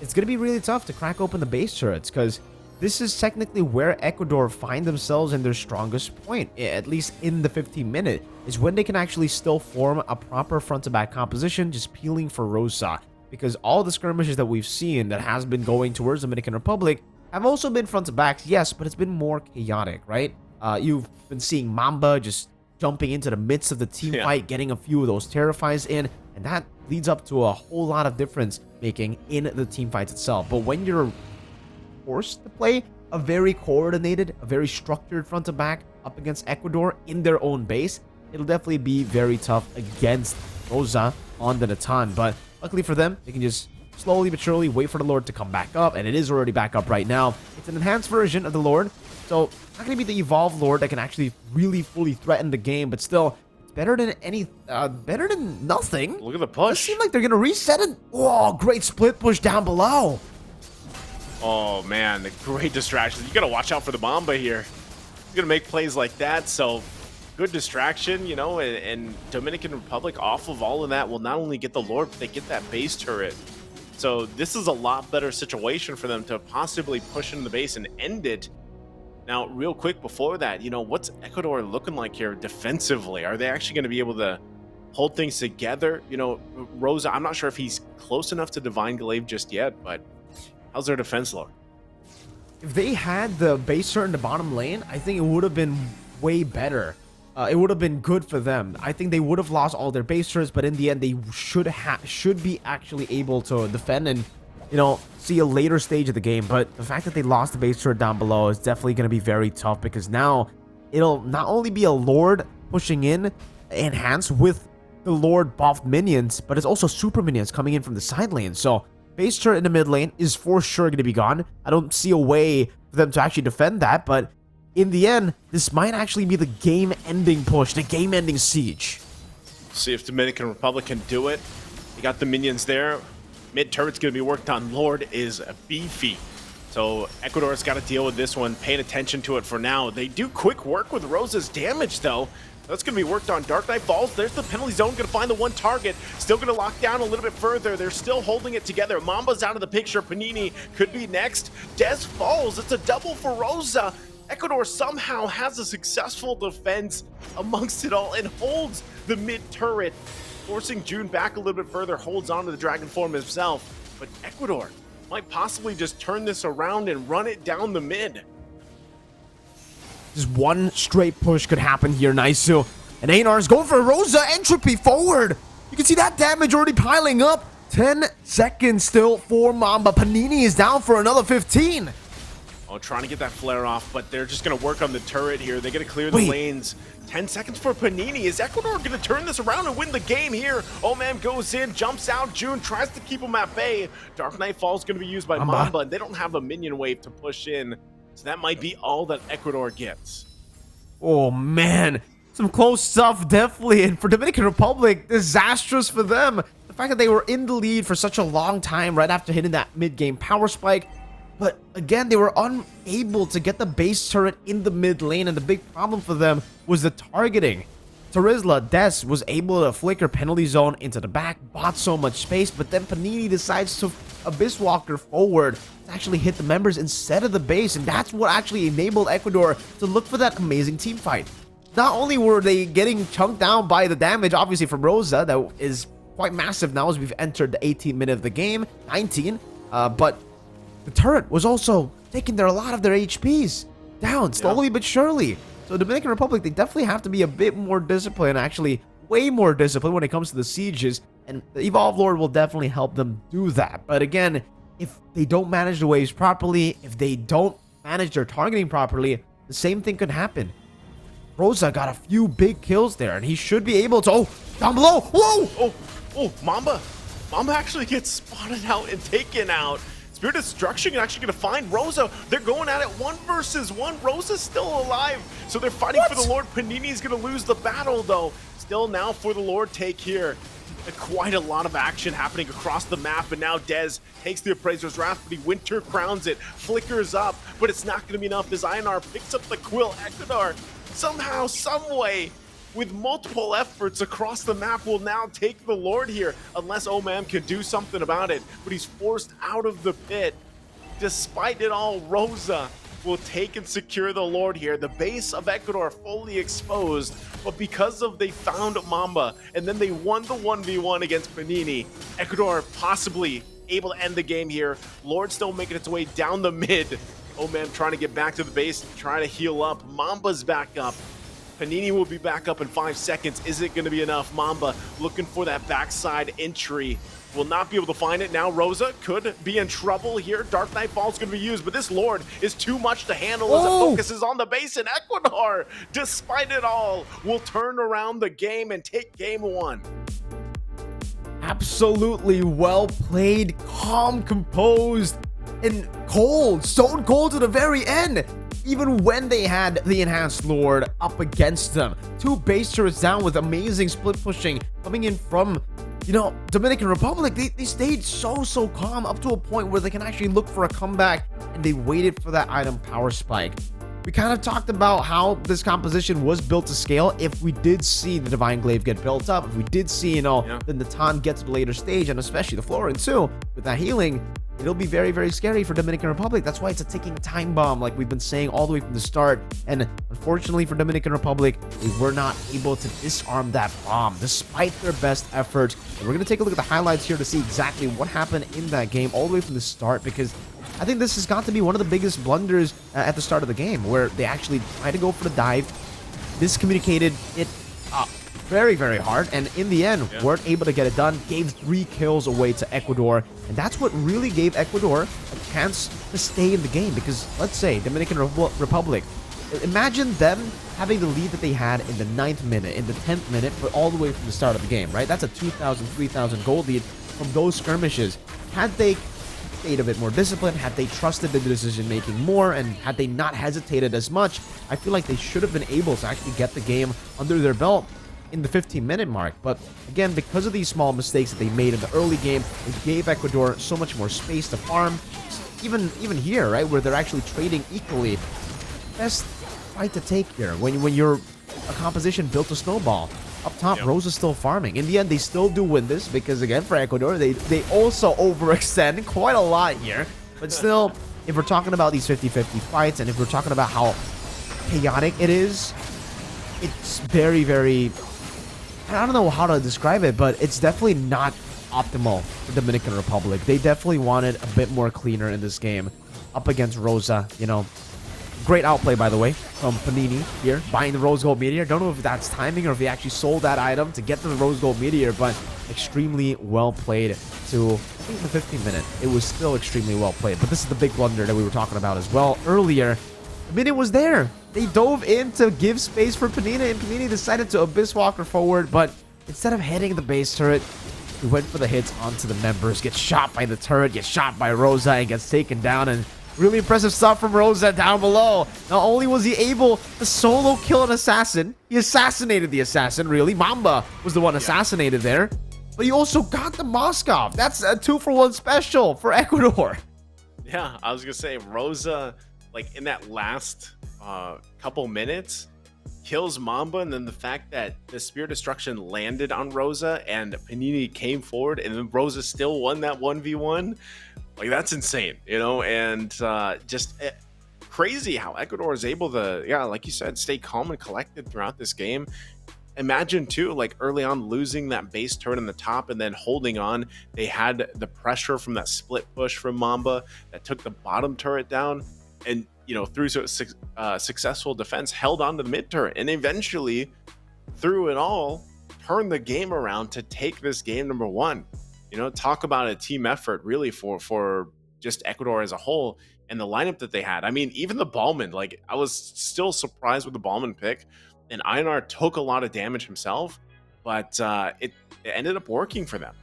it's going to be really tough to crack open the base turrets, because this is technically where Ecuador find themselves in their strongest point, at least in the 15-minute, is when they can actually still form a proper front-to-back composition, just peeling for Rosa. Because all the skirmishes that we've seen that has been going towards Dominican Republic have also been front-to-backs, yes, but it's been more chaotic, right? You've been seeing Mamba just jumping into the midst of the team fight, getting a few of those Terrifies in, and that leads up to a whole lot of difference making in the team fights itself. But when you're forced to play a very coordinated, a very structured front to back up against Ecuador in their own base, it'll definitely be very tough against Rosa on the Natan. But luckily for them, they can just slowly but surely wait for the Lord to come back up, and it is already back up right now. It's an enhanced version of the Lord, so not going to be the evolved Lord that can actually really fully threaten the game, but still, it's better than better than nothing. Look at the push. It seems like they're going to reset it. Oh, great split push down below. Oh man, the great distraction. You gotta watch out for the Mamba here. He's gonna make plays like that, so good distraction, you know, and Dominican Republic off of all of that will not only get the Lord, but they get that base turret. So this is a lot better situation for them to possibly push into the base and end it. Now, real quick before that, you know, what's Ecuador looking like here defensively? Are they actually gonna be able to hold things together? You know, Rosa, I'm not sure if he's close enough to Divine Glaive just yet, but how's their defense look? If they had the base turret in the bottom lane, I think it would have been way better. It would have been good for them. I think they would have lost all their base turrets, but in the end, they should be actually able to defend and, you know, see a later stage of the game. But the fact that they lost the base turret down below is definitely going to be very tough, because now it'll not only be a Lord pushing in, enhanced with the Lord buffed minions, but it's also super minions coming in from the side lane. So base turret in the mid lane is for sure going to be gone. I don't see a way for them to actually defend that, but in the end, this might actually be the game-ending push, the game-ending siege. See if Dominican Republic can do it. You got the minions there. Mid turret's going to be worked on. Lord is beefy. So Ecuador's got to deal with this one, paying attention to it for now. They do quick work with Rosa's damage, though. That's going to be worked on. Dark Knight falls. There's the penalty zone. Going to find the one target. Still going to lock down a little bit further. They're still holding it together. Mamba's out of the picture. Panini could be next. Des falls. It's a double for Rosa. Ecuador somehow has a successful defense amongst it all and holds the mid turret, forcing June back a little bit further, holds on to the Dragon Form himself. But Ecuador might possibly just turn this around and run it down the mid. Just one straight push could happen here. Nisu and Einar is going for Rosa. Entropy forward. You can see that damage already piling up. 10 seconds still for Mamba. Panini is down for another 15. Oh, trying to get that flare off, but they're just going to work on the turret here. They're going to clear the lanes. 10 seconds for Panini. Is Ecuador going to turn this around and win the game here? Oh, man, goes in, jumps out. June tries to keep him at bay. Dark Knight Fall is going to be used by Mamba, and they don't have a minion wave to push in. So that might be all that Ecuador gets. Oh, man. Some close stuff, definitely. And for Dominican Republic, disastrous for them. The fact that they were in the lead for such a long time right after hitting that mid-game power spike. But again, they were unable to get the base turret in the mid lane. And the big problem for them was the targeting. Terizla, Des was able to flicker penalty zone into the back, bought so much space. But then Panini decides to Abyss Walker forward to actually hit the members instead of the base. And that's what actually enabled Ecuador to look for that amazing team fight. Not only were they getting chunked down by the damage, obviously from Rosa, that is quite massive now as we've entered the 18th minute of the game, 19, but the turret was also taking a lot of their HPs down slowly but surely. So Dominican Republic, they definitely have to be a bit more disciplined, actually way more disciplined when it comes to the sieges, and the Evolve Lord will definitely help them do that. But again, if they don't manage the waves properly, if they don't manage their targeting properly, the same thing could happen. Rosa got a few big kills there, and he should be able to... Oh, down below! Whoa! Oh, Mamba actually gets spotted out and taken out. Spirit of Destruction actually going to find Rosa. They're going at it 1 versus 1. Rosa's still alive, so they're fighting for the Lord. Panini's going to lose the battle, though. Still now for the Lord take here. Quite a lot of action happening across the map, and now Dez takes the Appraiser's Wrath, but he winter crowns it, flickers up, but it's not going to be enough as INR picks up the Quill. Ecuador, somehow, someway, with multiple efforts across the map, will now take the Lord here, unless Omam can do something about it, but he's forced out of the pit. Despite it all, Rosa will take and secure the Lord here. The base of Ecuador fully exposed, but because of they found Mamba and then they won the 1v1 against Panini, Ecuador possibly able to end the game here. Lord still making its way down the mid. Oh man, trying to get back to the base, trying to heal up. Mamba's back up. Panini will be back up in 5 seconds. Is it going to be enough? Mamba looking for that backside entry. Will not be able to find it. Now Rosa could be in trouble here. Dark Nightfall is going to be used, but this Lord is too much to handle as it focuses on the base, and Ecuador, despite it all, will turn around the game and take game 1. Absolutely well played, calm, composed, and cold, stone cold to the very end. Even when they had the Enhanced Lord up against them. 2 base turrets down with amazing split pushing coming in from, Dominican Republic. They stayed so calm up to a point where they can actually look for a comeback, and they waited for that item power spike. We kind of talked about how this composition was built to scale. If we did see the Divine Glaive get built up, if we did see, the Natan get to the later stage, and especially the Florin too, with that healing, it'll be very scary for Dominican Republic. That's why it's a ticking time bomb, like we've been saying all the way from the start. And unfortunately for Dominican Republic, they were not able to disarm that bomb despite their best efforts. And we're going to take a look at the highlights here to see exactly what happened in that game all the way from the start, because I think this has got to be one of the biggest blunders at the start of the game, where they actually tried to go for the dive, miscommunicated it very hard, and in the end weren't able to get it done. Gave 3 kills away to Ecuador, and that's what really gave Ecuador a chance to stay in the game. Because let's say Dominican Republic, imagine them having the lead that they had in the 9th minute, in the 10th minute, but all the way from the start of the game, right? That's a 2,000, 3,000 gold lead from those skirmishes. Had they stayed a bit more disciplined, had they trusted the decision making more, and had they not hesitated as much, I feel like they should have been able to actually get the game under their belt in the 15-minute mark. But again, because of these small mistakes that they made in the early game, it gave Ecuador so much more space to farm. Even here, right, where they're actually trading equally. Best fight to take here when you're a composition built to snowball. Up top, Rosa's still farming. In the end, they still do win this because, again, for Ecuador, they also overextend quite a lot here. But still, if we're talking about these 50-50 fights, and if we're talking about how chaotic it is, it's very... I don't know how to describe it, but it's definitely not optimal for Dominican Republic. They definitely wanted a bit more cleaner in this game up against Rosa. Great outplay, by the way, from Panini here, buying the Rose Gold Meteor. Don't know if that's timing or if he actually sold that item to get to the Rose Gold Meteor, but extremely well played to, I think, the 15-minute. It was still extremely well played, but this is the big blunder that we were talking about as well earlier. The minute was there. They dove in to give space for Panini, and Panini decided to Abyss Walker forward, but instead of hitting the base turret, he went for the hits onto the members, gets shot by the turret, gets shot by Rosa, and gets taken down. And really impressive stuff from Rosa down below. Not only was he able to solo kill an assassin, he assassinated the assassin, really. Mamba was the one assassinated there, but he also got the Moskov. That's a 2-for-1 special for Ecuador. Yeah, I was going to say, Rosa, like in that last couple minutes, kills Mamba, and then the fact that the Spear Destruction landed on Rosa and Panini came forward and then Rosa still won that 1v1, like that's insane, and just crazy how Ecuador is able to, like you said, stay calm and collected throughout this game. Imagine too, like early on losing that base turret in the top and then holding on. They had the pressure from that split push from Mamba that took the bottom turret down, and through successful defense, held on to the mid turret, and eventually, through it all, turned the game around to take this game number 1. Talk about a team effort, really, for just Ecuador as a whole, and the lineup that they had. I mean, even the Ballman, like, I was still surprised with the Ballman pick, and Einar took a lot of damage himself, but it ended up working for them.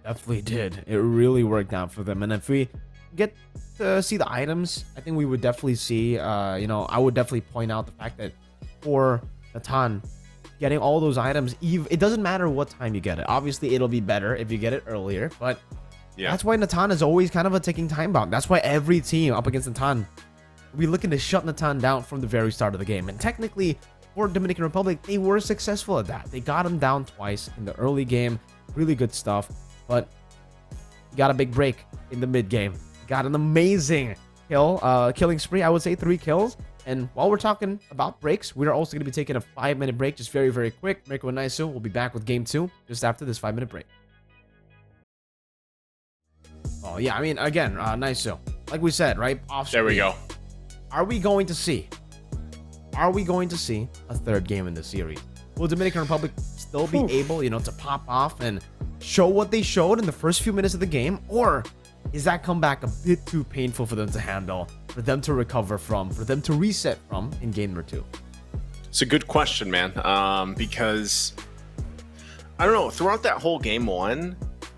Definitely did. It really worked out for them. And if we get to see the items, I think we would definitely see, I would definitely point out the fact that for Natan, getting all those items. It doesn't matter what time you get it. Obviously, it'll be better if you get it earlier, but Yeah. that's why Natan is always kind of a ticking time bomb. That's why every team up against Natan will be looking to shut Natan down from the very start of the game. And technically, for Dominican Republic, they were successful at that. They got him down twice in the early game. Really good stuff. But he got a big break in the mid game. Got an amazing killing spree. I would say 3 kills. And while we're talking about breaks, we're also going to be taking a 5-minute break, just very, very quick. Mirko and Naisu will be back with game 2 just after this 5-minute break. Oh, yeah, I mean, again, Naisu, like we said, right? There we go. Are we going to see a 3rd game in the series? Will Dominican Republic still be able, to pop off and show what they showed in the first few minutes of the game? Or is that comeback a bit too painful for them to handle, for them to recover from, for them to reset from in game number 2? It's a good question, man. Because I don't know, throughout that whole game 1,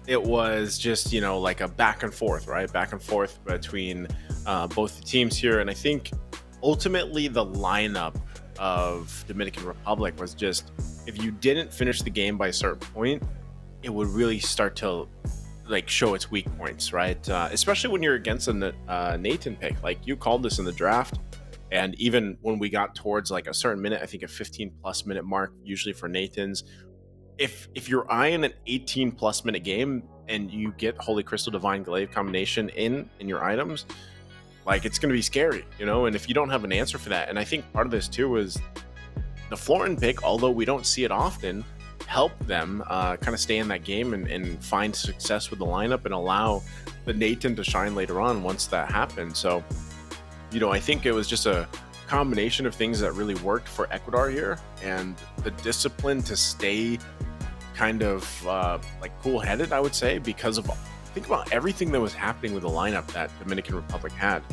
it was just, like a back and forth, right? Back and forth between both the teams here. And I think ultimately the lineup of Dominican Republic was just, if you didn't finish the game by a certain point, it would really start to like show its weak points, right? Especially when you're against a Nathan pick. Like, you called this in the draft, and even when we got towards like a certain minute, I think a 15+ minute mark, usually for Nathans, if you're eyeing an 18+ minute game and you get Holy Crystal Divine Glaive combination in your items, like, it's going to be scary, and if you don't have an answer for that. And I think part of this too is the Florin pick, although we don't see it often, help them kind of stay in that game and find success with the lineup and allow the Nathan to shine later on once that happened. So, I think it was just a combination of things that really worked for Ecuador here, and the discipline to stay kind of like cool-headed, I would say, because of, think about everything that was happening with the lineup that Dominican Republic had.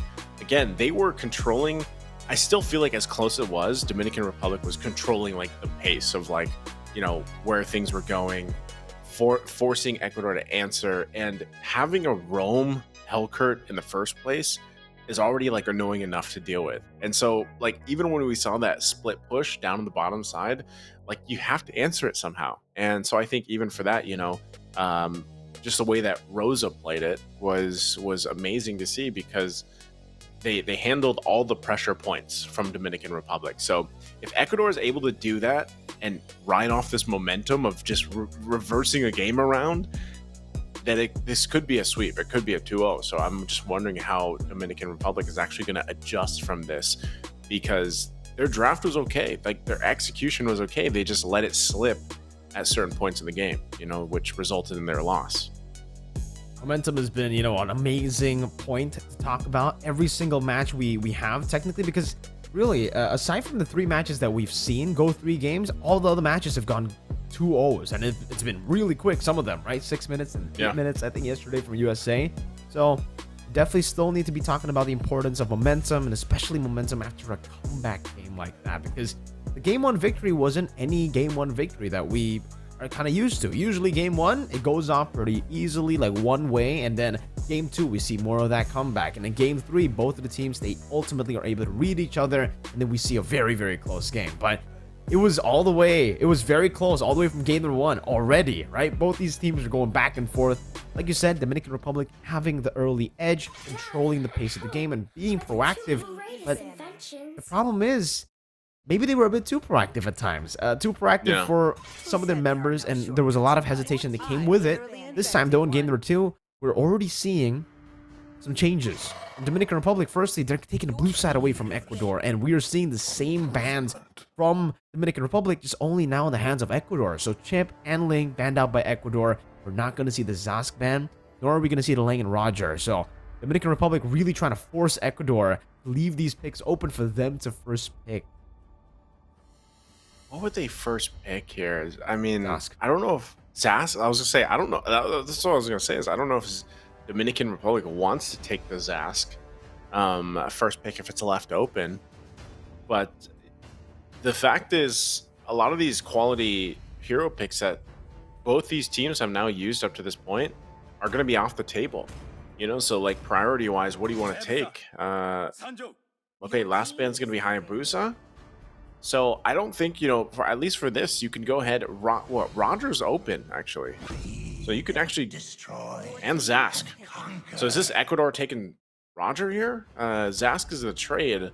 Again, they were controlling, I still feel like as close as it was, Dominican Republic was controlling like the pace of like, where things were going, forcing Ecuador to answer, and having a roam Hellcurt in the first place is already like annoying enough to deal with. And so, like, even when we saw that split push down on the bottom side, like, you have to answer it somehow. And so I think even for that, just the way that Rosa played it was amazing to see, because they handled all the pressure points from Dominican Republic. So if Ecuador is able to do that and ride off this momentum of just reversing a game around, then this could be a sweep. It could be a 2-0. So I'm just wondering how Dominican Republic is actually going to adjust from this, because their draft was okay. Like, their execution was okay. They just let it slip at certain points in the game, which resulted in their loss. Momentum has been, an amazing point to talk about every single match we have, technically, because really, aside from the 3 matches that we've seen go 3 games, all the other matches have gone 2-0s, and it's been really quick, some of them, right? 6 minutes and 8 minutes, I think, yesterday from USA. So definitely still need to be talking about the importance of momentum, and especially momentum after a comeback game like that, because the game 1 victory wasn't any game 1 victory that we are kind of used to. Usually game 1, it goes off pretty easily, like one way, and then game 2, we see more of that comeback. And in game 3, both of the teams, they ultimately are able to read each other, and then we see a very, very close game. But it was very close all the way from game number 1 already, right? Both these teams are going back and forth. Like you said, Dominican Republic having the early edge, controlling the pace of the game and being proactive. But the problem is, maybe they were a bit too proactive at times. Too proactive for some of their members, and there was a lot of hesitation that came with it. This time, though, in game number 2, we're already seeing some changes. In Dominican Republic, firstly, they're taking the blue side away from Ecuador, and we are seeing the same bans from Dominican Republic, just only now in the hands of Ecuador. So Chip and Ling banned out by Ecuador. We're not going to see the Zask ban, nor are we going to see the Lang and Roger. So Dominican Republic really trying to force Ecuador to leave these picks open for them to first pick. What would they first pick here? I mean, Zask. I don't know if Zask, I was going to say, I don't know. That's what I was going to say, is I don't know if Dominican Republic wants to take the Zask first pick if it's left open. But the fact is, a lot of these quality hero picks that both these teams have now used up to this point are going to be off the table. So like priority wise, what do you want to take? Okay, last band's going to be Hayabusa. So I don't think, for at least for this, you can go ahead. Roger's open, actually. So you can actually, and Zask. So is this Ecuador taking Roger here? Zask is the trade.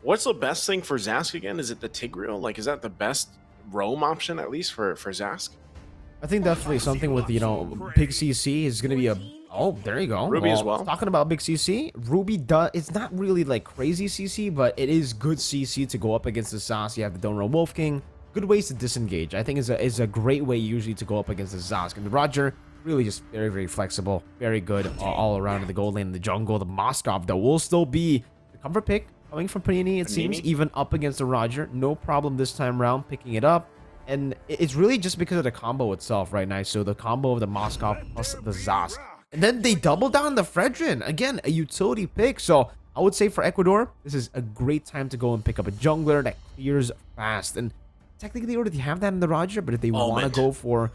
What's the best thing for Zask again? Is it the Tigreal? Like, is that the best roam option, at least for Zask? I think definitely something with, big CC is going to be a... Oh, there you go. Ruby as well. Talking about big CC, Ruby it's not really like crazy CC, but it is good CC to go up against the Sass. You have the Donra Wolf King. Good ways to disengage. I think is a great way usually to go up against the Zask. And the Roger, really just very, very flexible. Very good all around in the gold lane, in the jungle. The Moskov, that will still be the comfort pick coming from Panini, it seems, even up against the Roger. No problem this time around picking it up. And it's really just because of the combo itself right now. So the combo of the Moskov plus the Zask. And then they double down the Fredrin. Again, a utility pick. So I would say for Ecuador, this is a great time to go and pick up a jungler that clears fast. And technically, they already have that in the Roger, but if they want to go for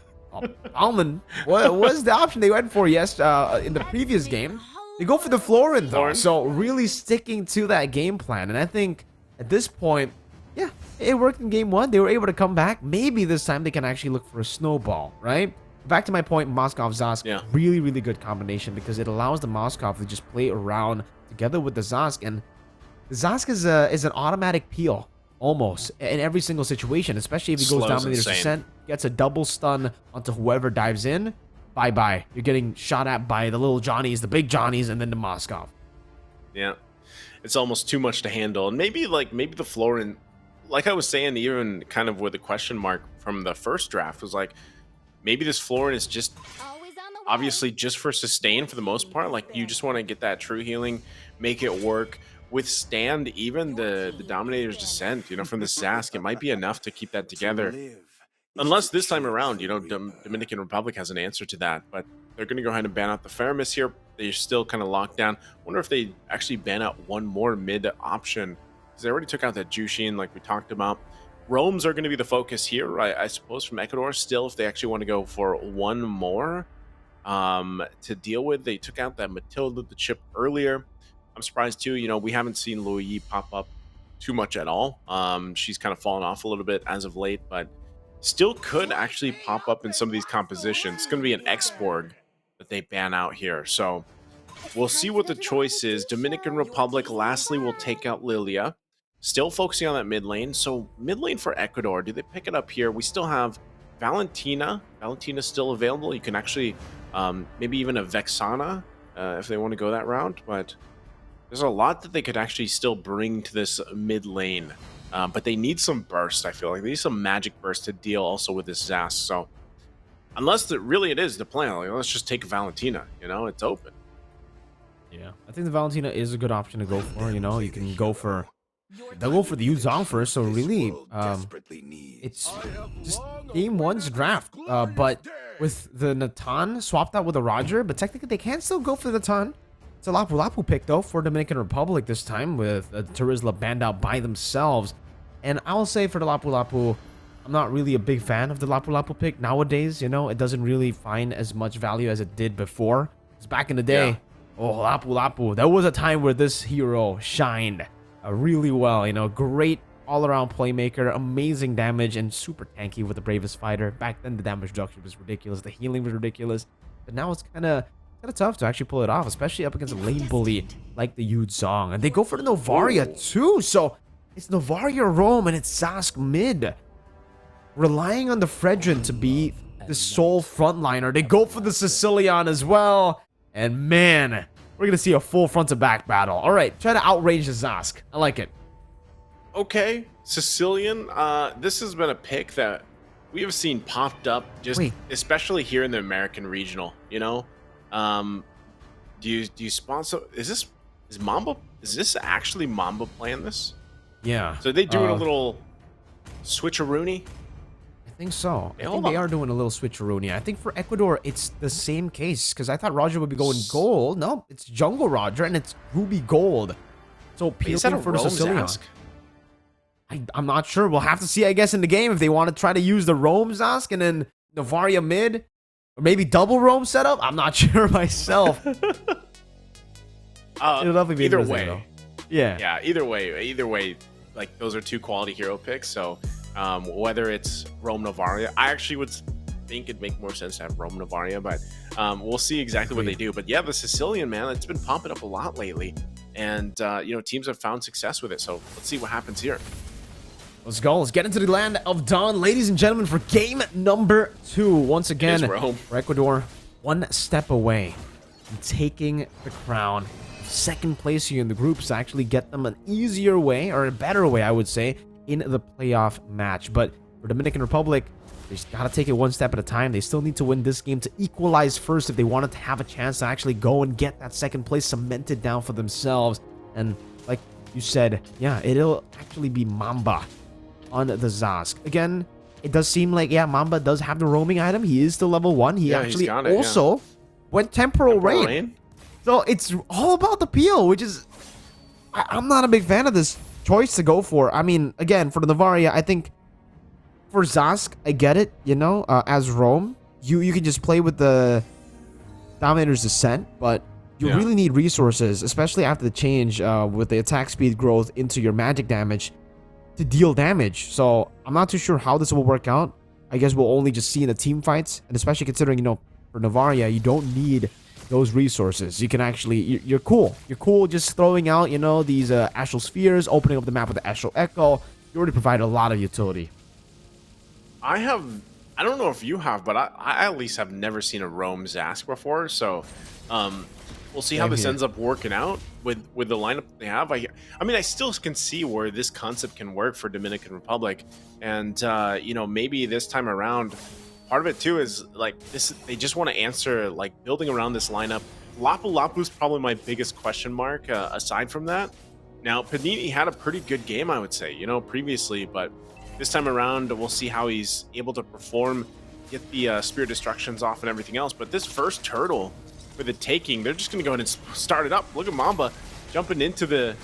Almond, what was the option they went for? Yes, in the previous game, they go for the Florin though. So really sticking to that game plan. And I think at this point, yeah, it worked in game one. They were able to come back. Maybe this time they can actually look for a snowball, right? Back to my point, Moskov Zask, really, really good combination because it allows the Moskov to just play around together with the Zask. And the Zask is an automatic peel almost in every single situation, especially if he goes Dominator's Descent, gets a double stun onto whoever dives in. Bye-bye. You're getting shot at by the little Johnnies, the big Johnnies, and then the Moskov. Yeah, it's almost too much to handle. And maybe the Florin, like I was saying, even kind of with a question mark from the first draft, was like, maybe this Florin is just obviously just for sustain for the most part. Like, you just want to get that true healing, make it work, withstand even the Dominator's Descent, from the Zask. It might be enough to keep that together. Unless this time around, Dominican Republic has an answer to that. But they're going to go ahead and ban out the Faramis here. They're still kind of locked down. Wonder if they actually ban out one more mid option, because they already took out that Jushin like we talked about. Roams are going to be the focus here, I suppose, from Ecuador. Still, if they actually want to go for one more to deal with, they took out that Matilda, the chip, earlier. I'm surprised, too. We haven't seen Luyi pop up too much at all. She's kind of fallen off a little bit as of late, but still could actually pop up in some of these compositions. It's going to be an Xborg that they ban out here. So we'll see what the choice is. Dominican Republic, lastly, will take out Lilia. Still focusing on that mid lane. So mid lane for Ecuador, do they pick it up here? We still have Valentina. Valentina's still available. You can actually maybe even a Vexana if they want to go that route. But there's a lot that they could actually still bring to this mid lane. But they need some burst, I feel like. They need some magic burst to deal also with this Zask. So unless it is the plan, like, let's just take Valentina. It's open. Yeah, I think the Valentina is a good option to go for. You can go for... They'll go for the Yuzong first, so really, it's just game one's draft. But with the Natan swapped out with a Roger, but technically they can still go for the Natan. It's a Lapu Lapu pick, though, for Dominican Republic this time, with Turizla banned out by themselves. And I will say for the Lapu Lapu, I'm not really a big fan of the Lapu Lapu pick nowadays. It doesn't really find as much value as it did before. Because back in the day, Lapu Lapu, there was a time where this hero shined really well, great all-around playmaker, amazing damage, and super tanky with the bravest fighter. Back then, the damage reduction was ridiculous, the healing was ridiculous, but now it's kind of tough to actually pull it off, especially up against a lane bully like the Yuzong. And they go for the Novaria too, so it's Novaria roam and it's Zask mid, relying on the Fredrin to be the sole frontliner. They go for the Sicilian as well, and man, we're going to see a full front-to-back battle. All right, try to outrange the Zask. I like it. Okay, Sicilian. This has been a pick that we have seen popped up, especially here in the American regional. Do you sponsor? Is Mamba? Is this actually Mamba playing this? Yeah. So they doing a little switcheroony? I think so. I think they are doing a little switcheroony. I think for Ecuador, it's the same case, because I thought Roger would be going gold. No, it's Jungle Roger, and it's Ruby Gold. So peeling for the Sicilian. I'm not sure. We'll have to see, I guess, in the game if they want to try to use the Roam Zask and then Novaria mid, or maybe double Roam setup. I'm not sure myself. It'll definitely be either way. Yeah. Yeah. Either way, like those are two quality hero picks. So whether it's Rome Navaria, I actually would think it'd make more sense to have Rome Navaria, but we'll see exactly what they do. But yeah, the Sicilian, man, it's been popping up a lot lately, and you know, teams have found success with it. So let's see what happens here. Let's go. Let's get into the land of Dawn, ladies and gentlemen, for game number 2. Once again, for Ecuador, one step away from taking the crown. Second place here in the groups to actually get them an easier way, or a better way, I would say, in the playoff match. But for Dominican Republic, they just gotta take it one step at a time. They still need to win this game to equalize first if they wanted to have a chance to actually go and get that second place cemented down for themselves. And like you said, yeah, it'll actually be Mamba on the Zask. Again, it does seem like, yeah, Mamba does have the roaming item. He is still level 1. He actually also went Temporal Rain. So it's all about the peel, which is... I'm not a big fan of this choice to go for. I mean, again, for the Navaria, I think for Zask, I get it, you know, as roam. You can just play with the Dominator's Descent, but you really need resources, especially after the change with the attack speed growth into your magic damage to deal damage. So I'm not too sure how this will work out. I guess we'll only just see in the team fights, and especially considering, you know, for Navaria, you don't need those resources. You can actually, you're cool. You're cool just throwing out, you know, these Astral Spheres, opening up the map with the Astral Echo. You already provide a lot of utility. I don't know if you have, but I at least have never seen a roam Zask before. So we'll see how this ends up working out with the lineup they have. I mean, I still can see where this concept can work for Dominican Republic. And, you know, maybe this time around, part of it too is like this, they just want to answer like building around this lineup. Lapu Lapu's probably my biggest question mark aside from that. Now, Panini had a pretty good game, I would say, you know, previously, but this time around, we'll see how he's able to perform, get the Spirit Destructions off and everything else. But this first turtle for the taking, they're just going to go ahead and start it up. Look at Mamba jumping into the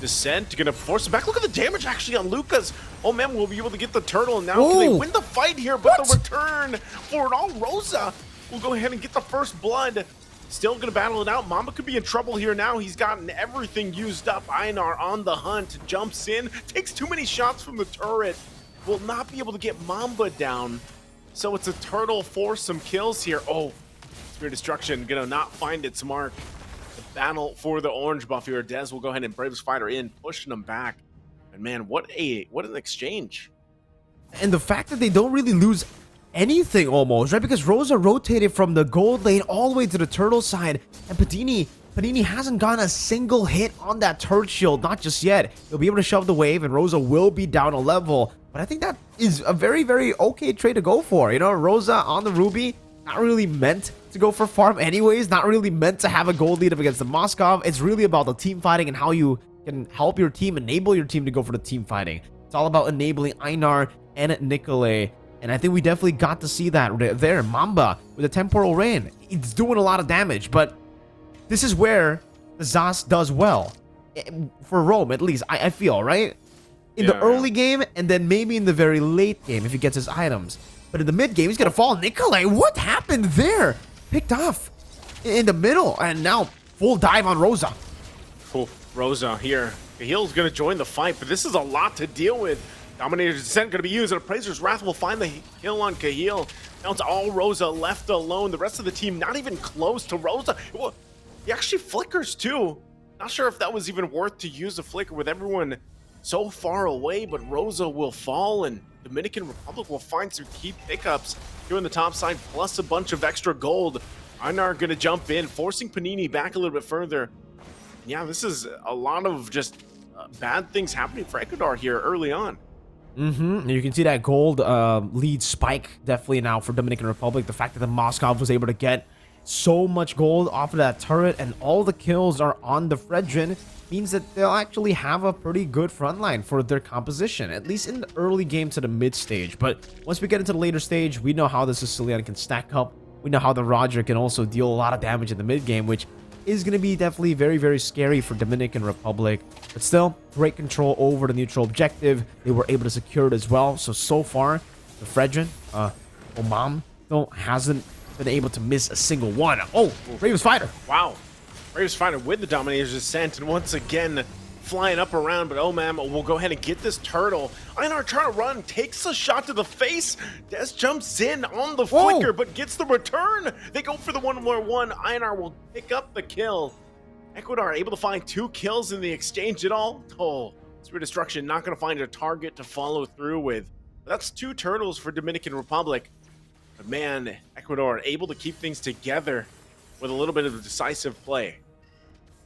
descent, going to force it back. Look at the damage actually on Lucas. Oh man, we'll be able to get the turtle. And now can they win the fight here? But the return for it all, Rosa will go ahead and get the first blood. Still going to battle it out. Mamba could be in trouble here now. He's gotten everything used up. Einar on the hunt, jumps in, takes too many shots from the turret. Will not be able to get Mamba down. So it's a turtle for some kills here. Oh, Spirit Destruction going to not find its mark. The battle for the orange buff here. Dez will go ahead and Braves Fighter in, pushing him back. And man, what an exchange. And the fact that they don't really lose anything almost, right? Because Rosa rotated from the gold lane all the way to the turtle side, and Panini hasn't gotten a single hit on that turret shield, not just yet. He'll be able to shove the wave, and Rosa will be down a level. But I think that is a very, very okay trade to go for. You know, Rosa on the Ruby, not really meant to go for farm anyways, not really meant to have a gold lead up against the Moskov. It's really about the team fighting and how you can help your team, enable your team to go for the team fighting. It's all about enabling Einar and Nikolai. And I think we definitely got to see that there. Mamba with a Temporal Rain. It's doing a lot of damage, but this is where the Zas does well. For Rome, at least, I feel, right? In the early game, and then maybe in the very late game if he gets his items. But in the mid game, he's going to fall. Nikolai, what happened there? Picked off in the middle, and now full dive on Rosa. Cool. Rosa here. Cahill's going to join the fight, but this is a lot to deal with. Dominator's Descent going to be used, and Appraiser's Wrath will find the kill on Cahill. Now it's all Rosa left alone. The rest of the team not even close to Rosa. Well, he actually flickers too. Not sure if that was even worth to use a flicker with everyone so far away, but Rosa will fall, and Dominican Republic will find some key pickups here on the top side, plus a bunch of extra gold. Einar going to jump in, forcing Panini back a little bit further. Yeah, this is a lot of just bad things happening for Ecuador here early on. You can see that gold lead spike definitely now for Dominican Republic. The fact that the Moskov was able to get so much gold off of that turret and all the kills are on the Fredrin means that they'll actually have a pretty good front line for their composition, at least in the early game to the mid stage. But once we get into the later stage, we know how the Sicilian can stack up. We know how the Roger can also deal a lot of damage in the mid game, which is going to be definitely very, very scary for Dominican Republic. But still, great control over the neutral objective. They were able to secure it as well. So far, the Fredrin, Omam, though, hasn't been able to miss a single one. Oh, Braves Fighter. Wow. Braves Fighter with the Dominator's Descent, and once again, flying up around, but Omam will go ahead and get this turtle. Einar trying to run, takes a shot to the face. Des jumps in on the flicker, but gets the return. They go for the 1-1. Einar will pick up the kill. Ecuador able to find 2 kills in the exchange at all. Oh, Spirit Destruction not going to find a target to follow through with. That's 2 turtles for Dominican Republic. But man, Ecuador able to keep things together with a little bit of decisive play.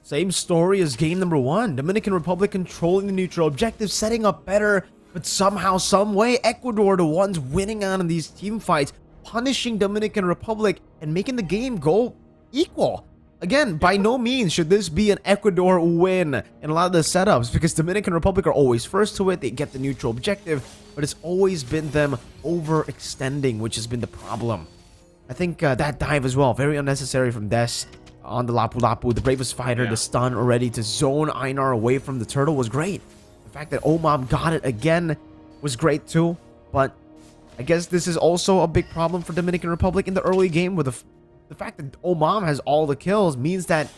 Same story as game number 1. Dominican Republic controlling the neutral objective, setting up better, but somehow, some way, Ecuador the ones winning out in these team fights, punishing Dominican Republic and making the game go equal. Again, by no means should this be an Ecuador win in a lot of the setups, because Dominican Republic are always first to it. They get the neutral objective, but it's always been them overextending, which has been the problem. I think that dive as well, very unnecessary from Des on the Lapu Lapu. The bravest fighter, the stun already to zone Einar away from the turtle was great. The fact that Omam got it again was great too, but I guess this is also a big problem for Dominican Republic in the early game, with the fact that Omam has all the kills means that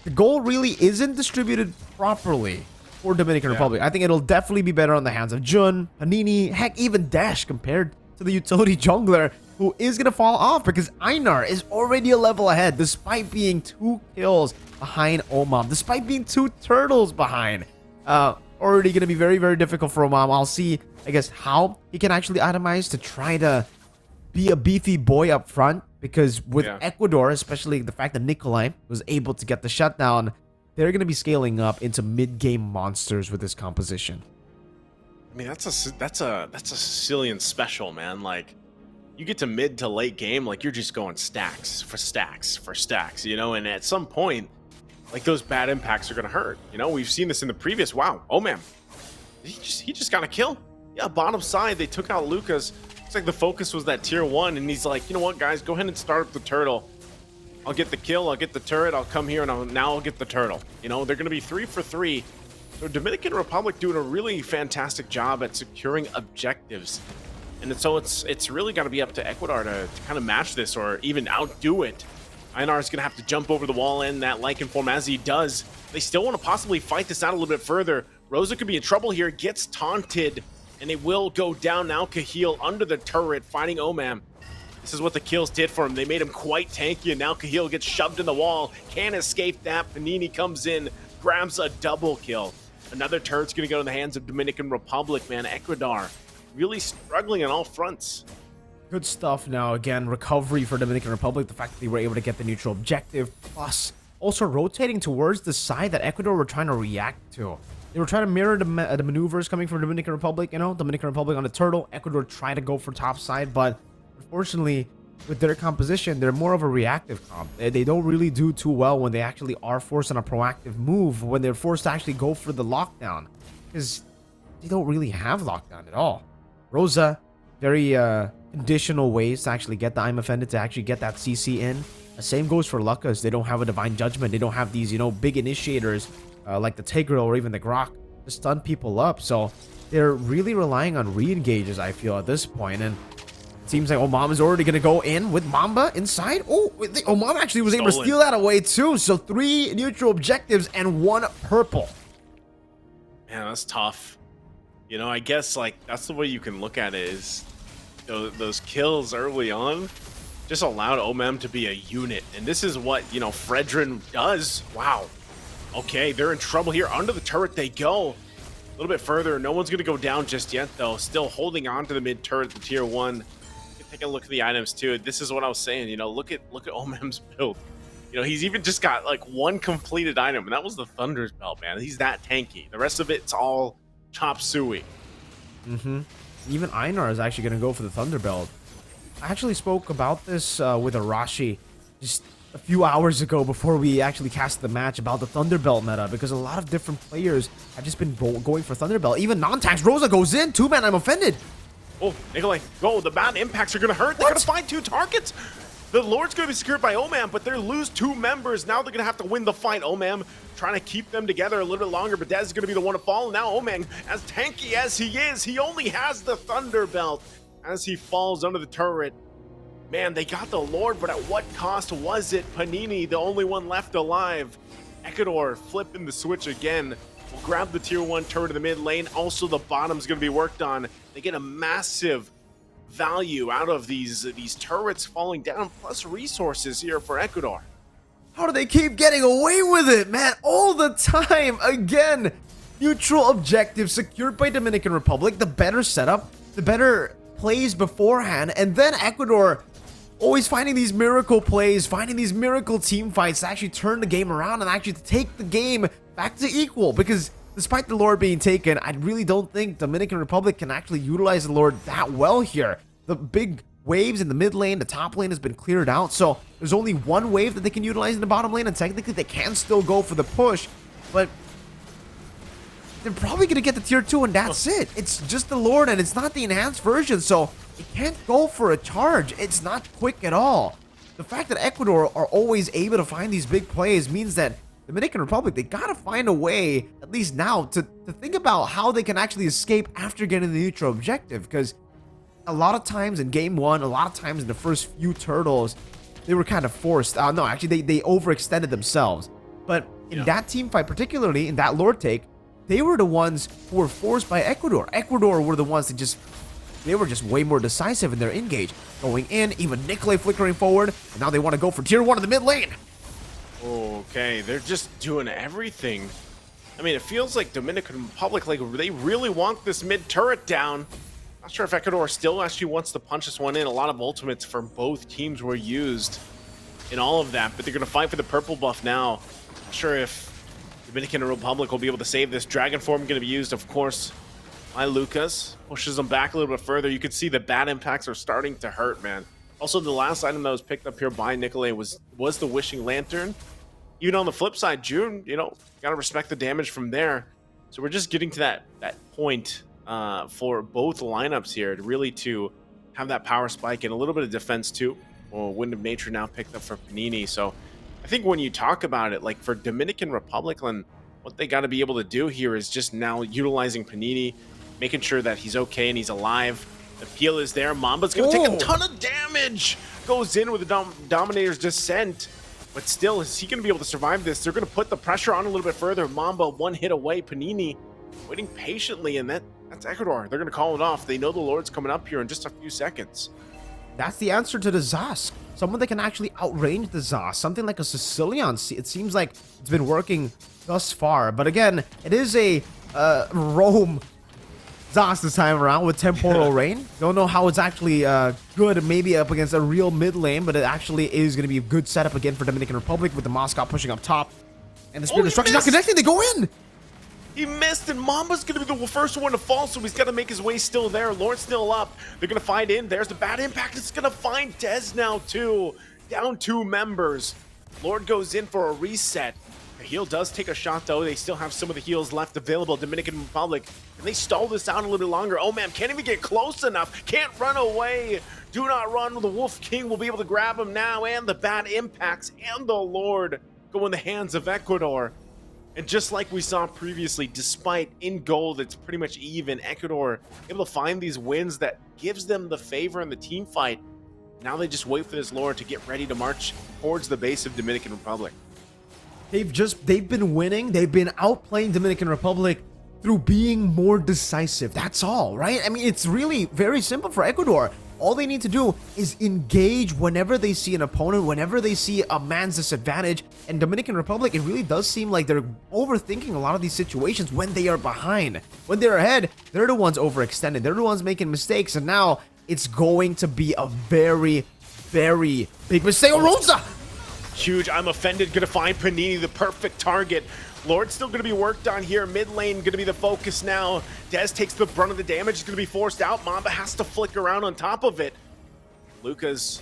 the goal really isn't distributed properly for Dominican Republic. I think it'll definitely be better on the hands of Jun, Panini, heck, even Dash compared to the utility jungler, who is going to fall off because Einar is already a level ahead despite being 2 kills behind Omam, despite being 2 turtles behind. Already going to be very, very difficult for Omam. I'll see, I guess, how he can actually itemize to try to be a beefy boy up front, because with Ecuador, especially the fact that Nikolai was able to get the shutdown, they're going to be scaling up into mid-game monsters with this composition. I mean, that's a Sicilian special, man. Like, you get to mid to late game, like you're just going stacks for stacks for stacks, you know, and at some point, like, those bad impacts are going to hurt. You know, we've seen this in the previous. Wow. Oh, man. He just got a kill. Yeah, bottom side, they took out Lucas. Looks like the focus was that tier 1, and he's like, you know what, guys, go ahead and start up the turtle. I'll get the kill, I'll get the turret, I'll come here, and I'll get the turtle. You know, they're going to be 3 for 3. So Dominican Republic doing a really fantastic job at securing objectives. And so it's really got to be up to Ecuador to kind of match this or even outdo it. Einar is going to have to jump over the wall in that Lycan form as he does. They still want to possibly fight this out a little bit further. Rosa could be in trouble here, gets taunted, and it will go down now. Cahill under the turret fighting Omam. This is what the kills did for him. They made him quite tanky, and now Cahill gets shoved in the wall. Can't escape that. Panini comes in, grabs a double kill. Another turret's going to go in the hands of Dominican Republic, man. Ecuador really struggling on all fronts. Good stuff now. Again, recovery for Dominican Republic. The fact that they were able to get the neutral objective, plus also rotating towards the side that Ecuador were trying to react to. They were trying to mirror the maneuvers coming from Dominican Republic, you know, Dominican Republic on the turtle. Ecuador tried to go for top side, but unfortunately, with their composition, they're more of a reactive comp. They don't really do too well when they actually are forced on a proactive move, when they're forced to actually go for the lockdown, because they don't really have lockdown at all. Rosa, very conditional ways to actually get the I'm Offended, to actually get that CC in. The same goes for Lucas. They don't have a Divine Judgment. They don't have these, you know, big initiators like the Tigreal or even the Grok to stun people up. So they're really relying on re-engages, I feel, at this point. And it seems like Omam is already going to go in with Mamba inside. Oh, Omam actually was able to steal that away too. So 3 neutral objectives and 1 purple. Man, that's tough. You know, I guess, like, that's the way you can look at it, is those kills early on just allowed Omam to be a unit. And this is what, you know, Fredrin does. Wow. Okay, they're in trouble here. Under the turret they go. A little bit further. No one's going to go down just yet, though. Still holding on to the mid turret, the tier 1. Take a look at the items, too. This is what I was saying. You know, look at Omam's build. You know, he's even just got, like, 1 completed item, and that was the Thunder's Belt, man. He's that tanky. The rest of it's all chop suey. Even Einar is actually going to go for the Thunderbelt. I actually spoke about this with Arashi just a few hours ago before we actually cast the match about the Thunderbelt meta, because a lot of different players have just been going for Thunderbelt. Even non-tax Rosa goes in. 2-man, I'm offended. Oh, Nikolai, go. The bad impacts are going to hurt. They're going to find 2 targets. The Lord's going to be secured by Omam, but they lose 2 members. Now they're going to have to win the fight. Omam trying to keep them together a little bit longer, but Dez is going to be the one to fall. Now Omam, as tanky as he is, he only has the Thunderbelt as he falls under the turret. Man, they got the Lord, but at what cost was it? Panini, the only one left alive. Ecuador flipping the switch again. We'll grab the tier 1 turret in the mid lane. Also, the bottom's going to be worked on. They get a massive value out of these turrets falling down, plus resources here for Ecuador. How do they keep getting away with it, man? All the time. Again, neutral objective secured by Dominican Republic. The better setup, the better plays beforehand, and then Ecuador always finding these miracle plays, finding these miracle team fights to actually turn the game around and actually to take the game back to equal. Because despite the Lord being taken, I really don't think Dominican Republic can actually utilize the Lord that well here. The big waves in the mid lane, the top lane has been cleared out, so there's only one wave that they can utilize in the bottom lane, and technically they can still go for the push, but they're probably going to get the tier 2 and that's it. It's just the Lord and it's not the enhanced version, so it can't go for a charge. It's not quick at all. The fact that Ecuador are always able to find these big plays means that Dominican Republic, they got to find a way, at least now, to think about how they can actually escape after getting the neutral objective, because a lot of times in game 1, a lot of times in the first few turtles, they were kind of forced. No, actually, they overextended themselves. But in that team fight, particularly in that Lord take, they were the ones who were forced by Ecuador. Ecuador were the ones that they were just way more decisive in their engage. Going in, even Nikolai flickering forward, and now they want to go for tier 1 in the mid lane. Okay, they're just doing everything. I mean, it feels like Dominican Republic, like they really want this mid turret down. Not sure if Ecuador still actually wants to punch this one in. A lot of ultimates from both teams were used in all of that, but they're going to fight for the purple buff now. Not sure if Dominican Republic will be able to save this. Dragon form going to be used, of course, by Lucas. Pushes them back a little bit further. You can see the bad impacts are starting to hurt, man. Also, the last item that was picked up here by Nikolai was the Wishing Lantern. Even on the flip side, June, got to respect the damage from there. So we're just getting to that point for both lineups here to have that power spike and a little bit of defense too. Well, Wind of Nature now picked up for Panini. So I think when you talk about it, like for Dominican Republic, and what they got to be able to do here is just now utilizing Panini, making sure that he's okay and he's alive. The peel is there. Mamba's going to take a ton of damage. Goes in with the Dominator's Descent. But still, is he going to be able to survive this? They're going to put the pressure on a little bit further. Mamba one hit away. Panini waiting patiently, and that's Ecuador. They're going to call it off. They know the Lord's coming up here in just a few seconds. That's the answer to the Zosk. Someone that can actually outrange the Zosk. Something like a Sicilian. It seems like it's been working thus far. But again, it is a Rome Zosk this time around with Temporal Rain. Don't know how it's actually good, maybe up against a real mid lane, but it actually is going to be a good setup again for Dominican Republic with the Moscow pushing up top. And the Spirit Destruction not connecting. They go in. He missed, and Mamba's going to be the first one to fall, so he's got to make his way still there. Lord's still up. They're going to find in. There's the bad impact. It's going to find Dez now, too. Down 2 members. Lord goes in for a reset. The heal does take a shot, though. They still have some of the heals left available. Dominican Republic, and they stall this out a little bit longer. Oh, man, can't even get close enough. Can't run away. Do not run. The Wolf King will be able to grab him now, and the bad impacts and the Lord go in the hands of Ecuador. And just like we saw previously, despite in gold, it's pretty much even. Ecuador able to find these wins that gives them the favor in the team fight. Now they just wait for this Lord to get ready to march towards the base of Dominican Republic. They've been winning. They've been outplaying Dominican Republic through being more decisive. That's all, right? I mean, it's really very simple for Ecuador. All they need to do is engage whenever they see an opponent, whenever they see a man's disadvantage. And Dominican Republic, it really does seem like they're overthinking a lot of these situations when they are behind. When they're ahead, they're the ones overextended. They're the ones making mistakes. And now it's going to be a very, very big mistake. Oh, Rosa! Huge. I'm offended. Going to find Panini the perfect target. Lord's still going to be worked on here. Mid lane going to be the focus now. Dez takes the brunt of the damage. He's going to be forced out. Mamba has to flick around on top of it. Lucas,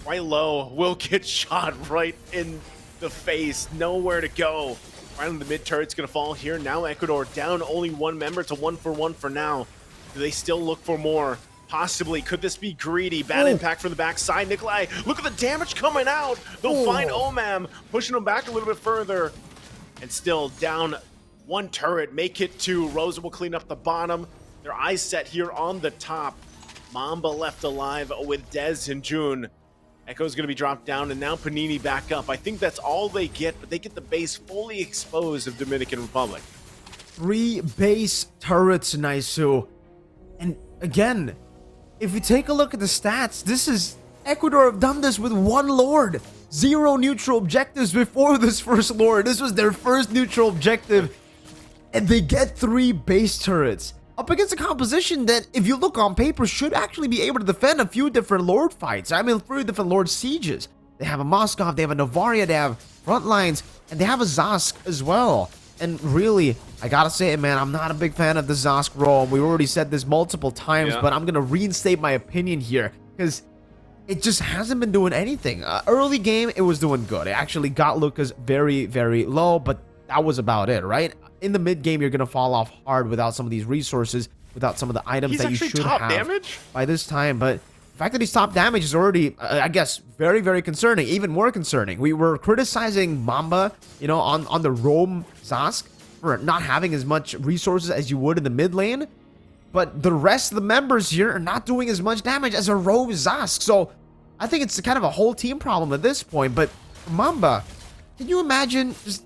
quite low, will get shot right in the face. Nowhere to go. Right on the mid turret's going to fall here. Now Ecuador down only 1 member to 1 for 1 for now. Do they still look for more? Possibly. Could this be greedy? Bad impact from the backside. Nikolai, look at the damage coming out. They'll find Omam, pushing him back a little bit further. And still down 1 turret. Make it 2. Rosa will clean up the bottom. Their eyes set here on the top. Mamba left alive with Dez and June. Echo's going to be dropped down, and now Panini back up. I think that's all they get, but they get the base fully exposed of Dominican Republic. 3 base turrets, Naisu. And again, if you take a look at the stats, this is Ecuador have done this with 1 Lord. 0 neutral objectives before this first Lord. This was their first neutral objective. And they get 3 base turrets up against a composition that, if you look on paper, should actually be able to defend a few different Lord fights. I mean, 3 different Lord sieges. They have a Moskov, they have a Novaria, they have front lines, and they have a Zosk as well. And really, I gotta say it, man, I'm not a big fan of the Zosk role. We already said this multiple times, but I'm gonna reinstate my opinion here, because it just hasn't been doing anything. Early game, it was doing good. It actually got Lucas very, very low, but that was about it, right? In the mid game, you're gonna fall off hard without some of these resources, without some of the items that you should have damage by this time. But the fact that he's top damage is already, I guess, very, very concerning. Even more concerning. We were criticizing Mamba, you know, on the roam Zosk for not having as much resources as you would in the mid lane. But the rest of the members here are not doing as much damage as a roam Zosk. So I think it's kind of a whole team problem at this point. But for Mamba, can you imagine just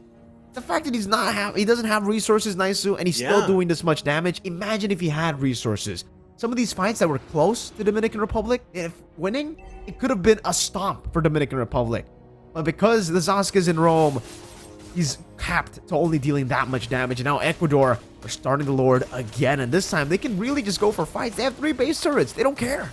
the fact that he doesn't have resources, Naisu, and he's still doing this much damage? Imagine if he had resources. Some of these fights that were close to Dominican Republic, if winning, it could have been a stomp for Dominican Republic. But because the Zosk is in Rome, he's capped to only dealing that much damage. And now Ecuador are starting the Lord again. And this time, they can really just go for fights. They have 3 base turrets. They don't care.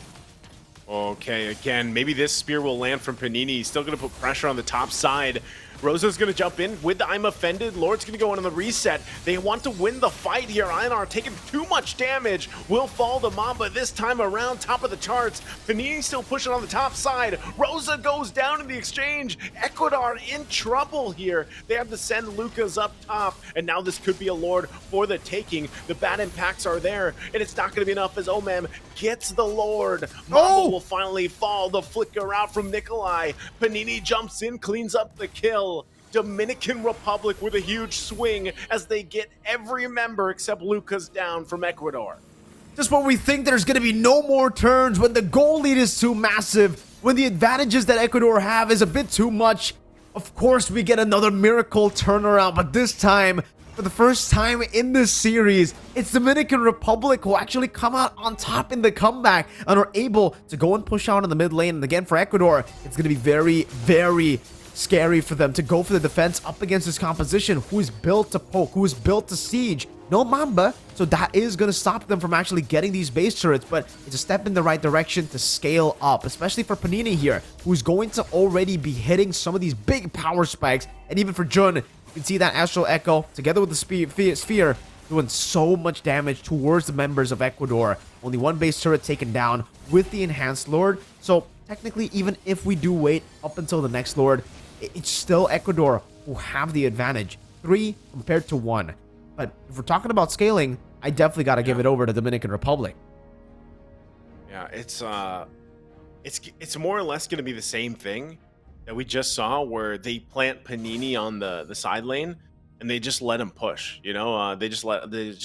Okay, again, maybe this spear will land from Panini. He's still going to put pressure on the top side. Rosa's going to jump in with the I'm Offended. Lord's going to go in on the reset. They want to win the fight here. Einar taking too much damage. Will fall to Mamba this time around. Top of the charts. Panini still pushing on the top side. Rosa goes down in the exchange. Ecuador in trouble here. They have to send Lucas up top. And now this could be a Lord for the taking. The bad impacts are there. And it's not going to be enough as Omam gets the Lord. Mamba will finally fall. The flicker out from Nikolai. Panini jumps in, cleans up the kill. Dominican Republic with a huge swing as they get every member except Lucas down from Ecuador. Just when we think there's going to be no more turns, when the goal lead is too massive, when the advantages that Ecuador have is a bit too much, of course we get another miracle turnaround. But this time, for the first time in this series, it's Dominican Republic who actually come out on top in the comeback and are able to go and push out in the mid lane. And again, for Ecuador, it's going to be very, very scary for them to go for the defense up against this composition who is built to poke, who is built to siege. No Mamba, so that is going to stop them from actually getting these base turrets, but it's a step in the right direction to scale up, especially for Panini here, who's going to already be hitting some of these big power spikes. And even for Jun, you can see that Astral Echo together with the Sphere doing so much damage towards the members of Ecuador. Only 1 base turret taken down with the Enhanced Lord. So technically, even if we do wait up until the next Lord, it's still Ecuador who have the advantage. 3 compared to 1. But if we're talking about scaling, I definitely got to give it over to Dominican Republic. Yeah, it's more or less going to be the same thing that we just saw, where they plant Panini on the side lane and they just let him push. You know, they just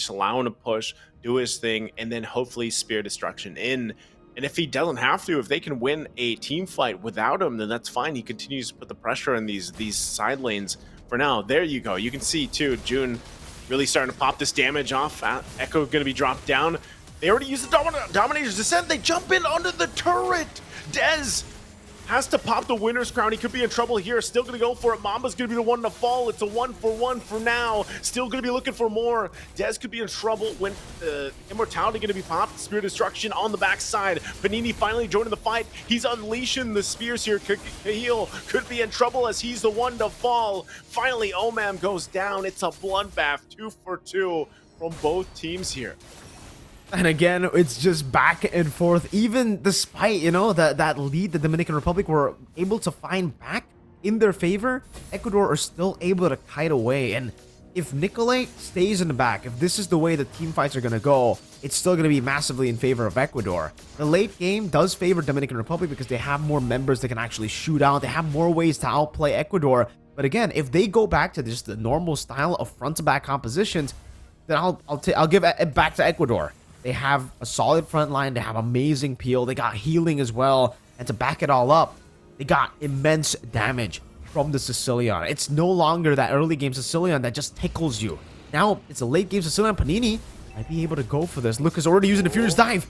allow him to push, do his thing, and then hopefully spear destruction in. And if he doesn't have to, if they can win a team fight without him, then that's fine. He continues to put the pressure on these side lanes for now. There you go. You can see, too, June really starting to pop this damage off. Echo going to be dropped down. They already used the Dominator's Descent. They jump in under the turret. Dez has to pop the winner's crown. He could be in trouble here. Still going to go for it. Mamba's going to be the one to fall. It's a 1-for-1 for now. Still going to be looking for more. Dez could be in trouble when Immortality going to be popped. Spear Destruction on the backside. Panini finally joining the fight. He's unleashing the spears here. Kahil could be in trouble as he's the one to fall. Finally, Omam goes down. It's a bloodbath. 2 for 2 from both teams here. And again, it's just back and forth. Even despite, you know, that lead the Dominican Republic were able to find back in their favor, Ecuador are still able to kite away. And if Nikolai stays in the back, if this is the way the team fights are going to go, it's still going to be massively in favor of Ecuador. The late game does favor Dominican Republic because they have more members that can actually shoot out. They have more ways to outplay Ecuador. But again, if they go back to just the normal style of front-to-back compositions, then I'll give it back to Ecuador. They have a solid front line. They have amazing peel. They got healing as well. And to back it all up, they got immense damage from the Sicilian. It's no longer that early game Sicilian that just tickles you. Now it's a late game Sicilian. Panini might be able to go for this. Lucas already using the Furious Dive.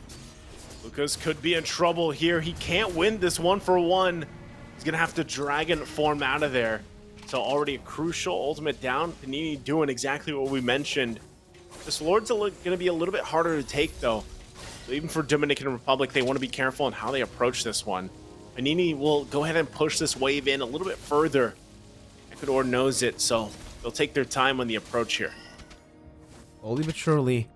Lucas could be in trouble here. He can't win this 1-for-1. He's gonna have to Dragon form out of there. So already a crucial ultimate down. Panini doing exactly what we mentioned. This Lord's gonna be a little bit harder to take though. So even for Dominican Republic, they want to be careful in how they approach this one. Panini will go ahead and push this wave in a little bit further. Ecuador knows it, so they'll take their time on the approach here. Slowly but surely.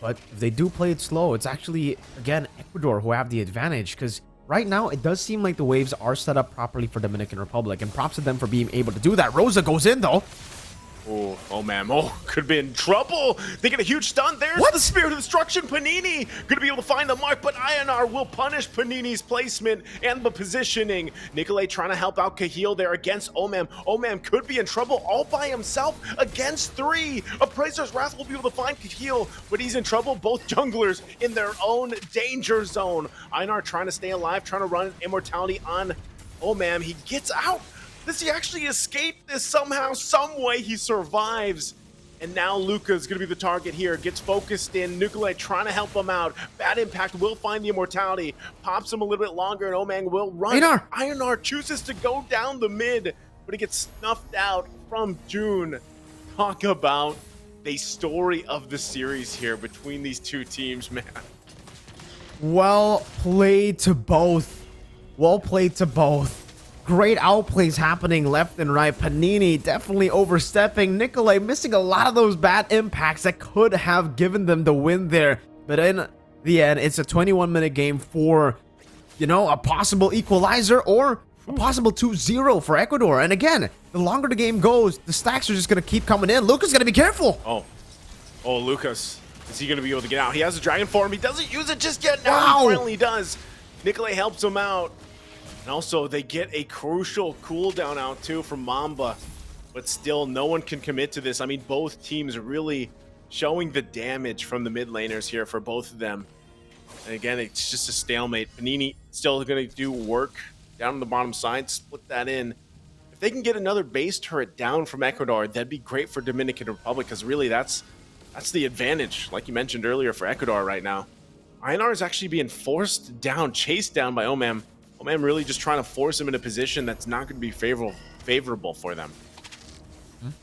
But if they do play it slow, it's actually, again, Ecuador who have the advantage. Because right now, it does seem like the waves are set up properly for Dominican Republic. And props to them for being able to do that. Rosa goes in, though. Oh man, could be in trouble. They get a huge stun. There's the Spirit of Destruction. Panini gonna be able to find the mark, but INR will punish Panini's placement and the positioning. Nicolay trying to help out Cahill there against Omam. Omam could be in trouble all by himself against 3. Appraiser's Wrath will be able to find Cahill, but he's in trouble. Both junglers in their own danger zone. INR trying to stay alive, trying to run Immortality on Omam. He gets out. Does he actually escape this somehow, some way? He survives. And now Luca's going to be the target here. Gets focused in. Nicolay trying to help him out. Bad Impact will find the Immortality. Pops him a little bit longer, and Omang will run. INR chooses to go down the mid, but he gets snuffed out from June. Talk about the story of the series here between these two teams, man. Well played to both. Well played to both. Great outplays happening left and right. Panini definitely overstepping. Nicolay missing a lot of those bad impacts that could have given them the win there. But in the end, it's a 21-minute game for, you know, a possible equalizer or a possible 2-0 for Ecuador. And again, the longer the game goes, the stacks are just going to keep coming in. Lucas got to be careful. Oh, Lucas. Is he going to be able to get out? He has a Dragon form. He doesn't use it just yet. Now he finally does. Nicolay helps him out. And also, they get a crucial cooldown out, too, from Mamba. But still, no one can commit to this. I mean, both teams really showing the damage from the mid laners here for both of them. And again, it's just a stalemate. Panini still going to do work down on the bottom side, split that in. If they can get another base turret down from Ecuador, that'd be great for Dominican Republic, because really that's the advantage, like you mentioned earlier, for Ecuador right now. INR is actually being forced down, chased down by Omam. Omam really just trying to force him in a position that's not going to be favorable for them. And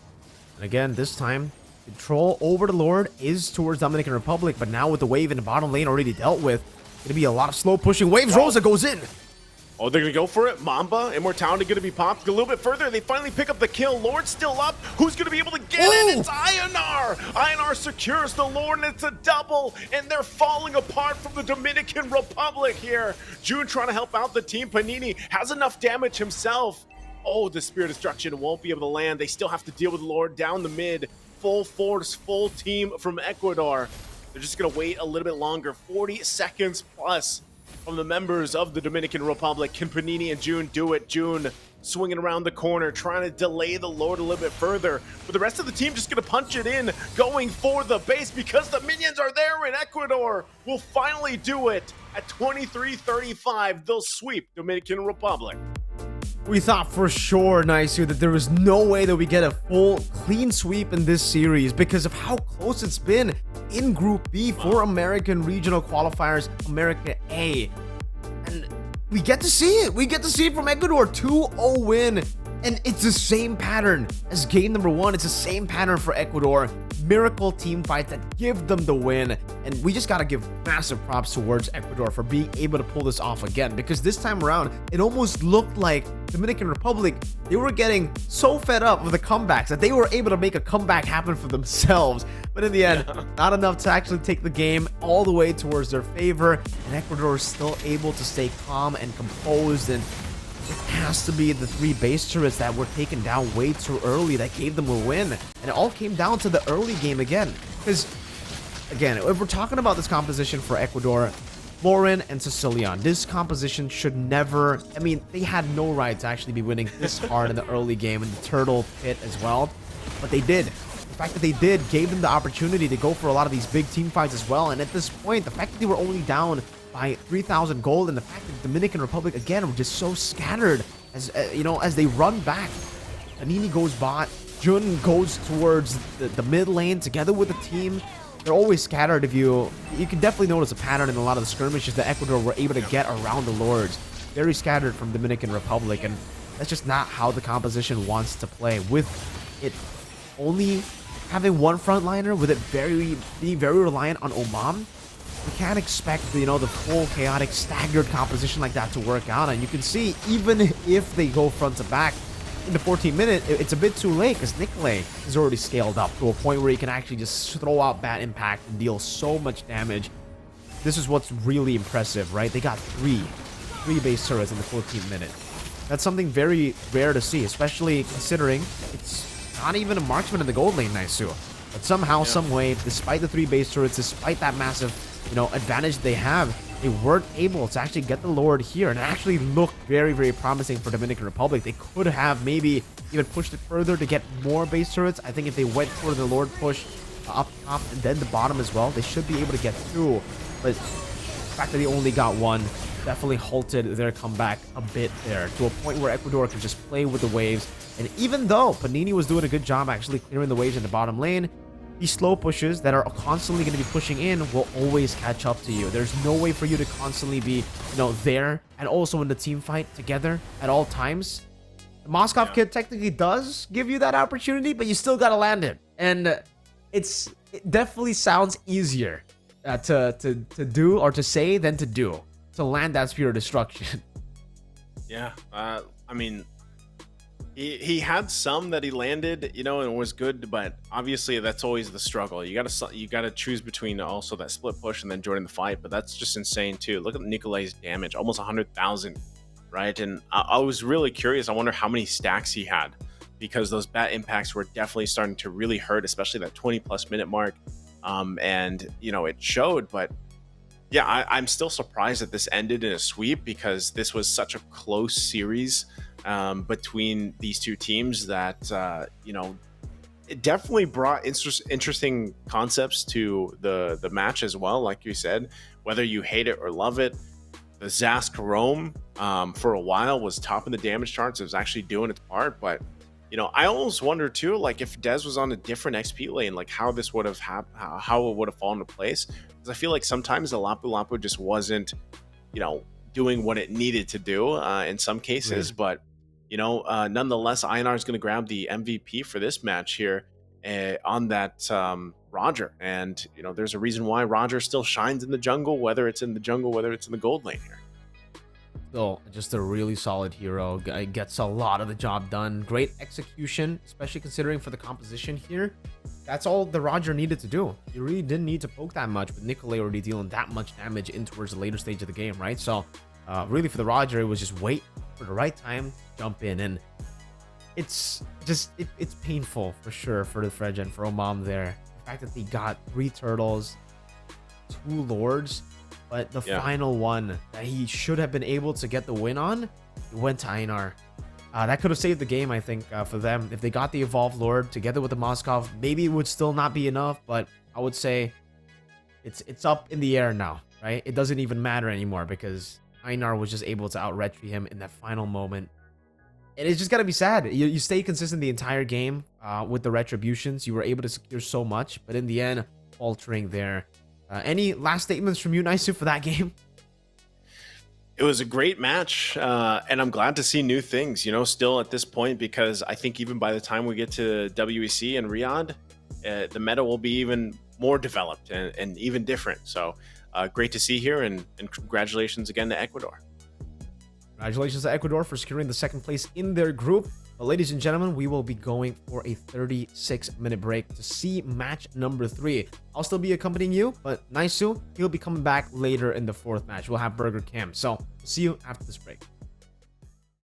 again, this time, control over the Lord is towards Dominican Republic, but now with the wave in the bottom lane already dealt with, gonna be a lot of slow pushing waves. Rosa goes in. Oh, they're going to go for it. Mamba, Immortality going to be popped. A little bit further, they finally pick up the kill. Lord's still up. Who's going to be able to get it? It's INR. INR secures the Lord, and it's a double. And they're falling apart from the Dominican Republic here. June trying to help out the team. Panini has enough damage himself. Oh, the Spirit of Destruction won't be able to land. They still have to deal with the Lord down the mid. Full force, full team from Ecuador. They're just going to wait a little bit longer. 40 seconds plus from the members of the Dominican Republic. Can Panini and June do it? June swinging around the corner, trying to delay the Lord a little bit further. But the rest of the team just going to punch it in, going for the base because the minions are there, and Ecuador will finally do it. At 23-35, they'll sweep Dominican Republic. We thought for sure, Nisu, that there was no way that we get a full clean sweep in this series because of how close it's been in Group B for American Regional Qualifiers, America A. And we get to see it. We get to see it from Ecuador, 2-0 win. And it's the same pattern as game number 1. It's the same pattern for Ecuador. Miracle team fights that give them the win. And we just got to give massive props towards Ecuador for being able to pull this off again. Because this time around, it almost looked like Dominican Republic, they were getting so fed up with the comebacks that they were able to make a comeback happen for themselves. But in the end, not enough to actually take the game all the way towards their favor. And Ecuador is still able to stay calm and composed, and it has to be the 3 base turrets that were taken down way too early that gave them a win. And it all came down to the early game again. Because, again, if we're talking about this composition for Ecuador, Florin and Sicilian, this composition should never... I mean, they had no right to actually be winning this hard in the early game in the turtle pit as well. But they did. The fact that they did gave them the opportunity to go for a lot of these big team fights as well. And at this point, the fact that they were only down by 3,000 gold, and the fact that Dominican Republic again were just so scattered as as they run back. Panini goes bot, Jun goes towards the mid lane together with the team. They're always scattered. If you can definitely notice a pattern in a lot of the skirmishes that Ecuador were able to get around the Lords. Very scattered from Dominican Republic, and that's just not how the composition wants to play. With it only having one frontliner, with it being very reliant on Oman, we can't expect the full chaotic staggered composition like that to work out. And you can see, even if they go front to back in the 14th minute, it's a bit too late because Nikolai is already scaled up to a point where he can actually just throw out bad impact and deal so much damage. This is what's really impressive, right? They got three base turrets in the 14th minute. That's something very rare to see, especially considering it's not even a marksman in the gold lane, Naisu. But somehow, some way, despite the 3 base turrets, despite that massive, advantage they have, they weren't able to actually get the Lord here, and it actually looked very, very promising for Dominican Republic. They could have maybe even pushed it further to get more base turrets. I think if they went for the Lord push up top and then the bottom as well, they should be able to get 2. But the fact that they only got 1 definitely halted their comeback a bit there, to a point where Ecuador could just play with the waves. And even though Panini was doing a good job actually clearing the waves in the bottom lane, these slow pushes that are constantly going to be pushing in will always catch up to you. There's no way for you to constantly be, there and also in the team fight together at all times. The Moskov kit technically does give you that opportunity, but you still got to land it. And it definitely sounds easier to do or to say than to do, to land that Spear of Destruction. Yeah, I mean, he had some that he landed, and it was good, but obviously that's always the struggle. You gotta choose between also that split push and then joining the fight, but that's just insane too. Look at Nikolai's damage, almost 100,000, right? And I was really curious. I wonder how many stacks he had, because those bat impacts were definitely starting to really hurt, especially that 20+ minute mark. And it showed, but yeah, I'm still surprised that this ended in a sweep, because this was such a close series between these two teams that it definitely brought interesting concepts to the match as well. Like you said, whether you hate it or love it, the Zask Rome for a while was top in the damage charts. It was actually doing its part, but I almost wonder too, like if Dez was on a different XP lane, like how this would have how it would have fallen into place. Because I feel like sometimes the Lapu Lapu just wasn't, doing what it needed to do in some cases. But nonetheless, INR is going to grab the MVP for this match here on that Roger. And there's a reason why Roger still shines in the jungle, whether it's in the jungle, whether it's in the gold lane here. Still, just a really solid hero. Guy gets a lot of the job done. Great execution, especially considering for the composition here. That's all the Roger needed to do. You really didn't need to poke that much, with Nikolai already dealing that much damage in towards the later stage of the game, right? So, really for the Roger, it was just wait for the right time, jump in, and it's painful for sure for the Fredge and for Omam there. The fact that they got 3 turtles, 2 lords, but the final one that he should have been able to get the win on, it went to Einar. That could have saved the game, I think, for them. If they got the Evolved Lord together with the Moskov, maybe it would still not be enough, but I would say it's up in the air now, right? It doesn't even matter anymore, because Einar was just able to out-retry him in that final moment. And it's just gotta be sad. You stay consistent the entire game with the retributions. You were able to secure so much, but in the end, faltering there. Any last statements from you, Naisu, for that game? It was a great match, and I'm glad to see new things, still at this point, because I think even by the time we get to WEC and Riyadh, the meta will be even more developed and even different. So great to see here, and congratulations again to Ecuador. Congratulations to Ecuador for securing the 2nd place in their group. But ladies and gentlemen, we will be going for a 36-minute break to see match number 3. I'll still be accompanying you, but Naisu, he'll be coming back later in the 4th match. We'll have Burger Cam. So, see you after this break.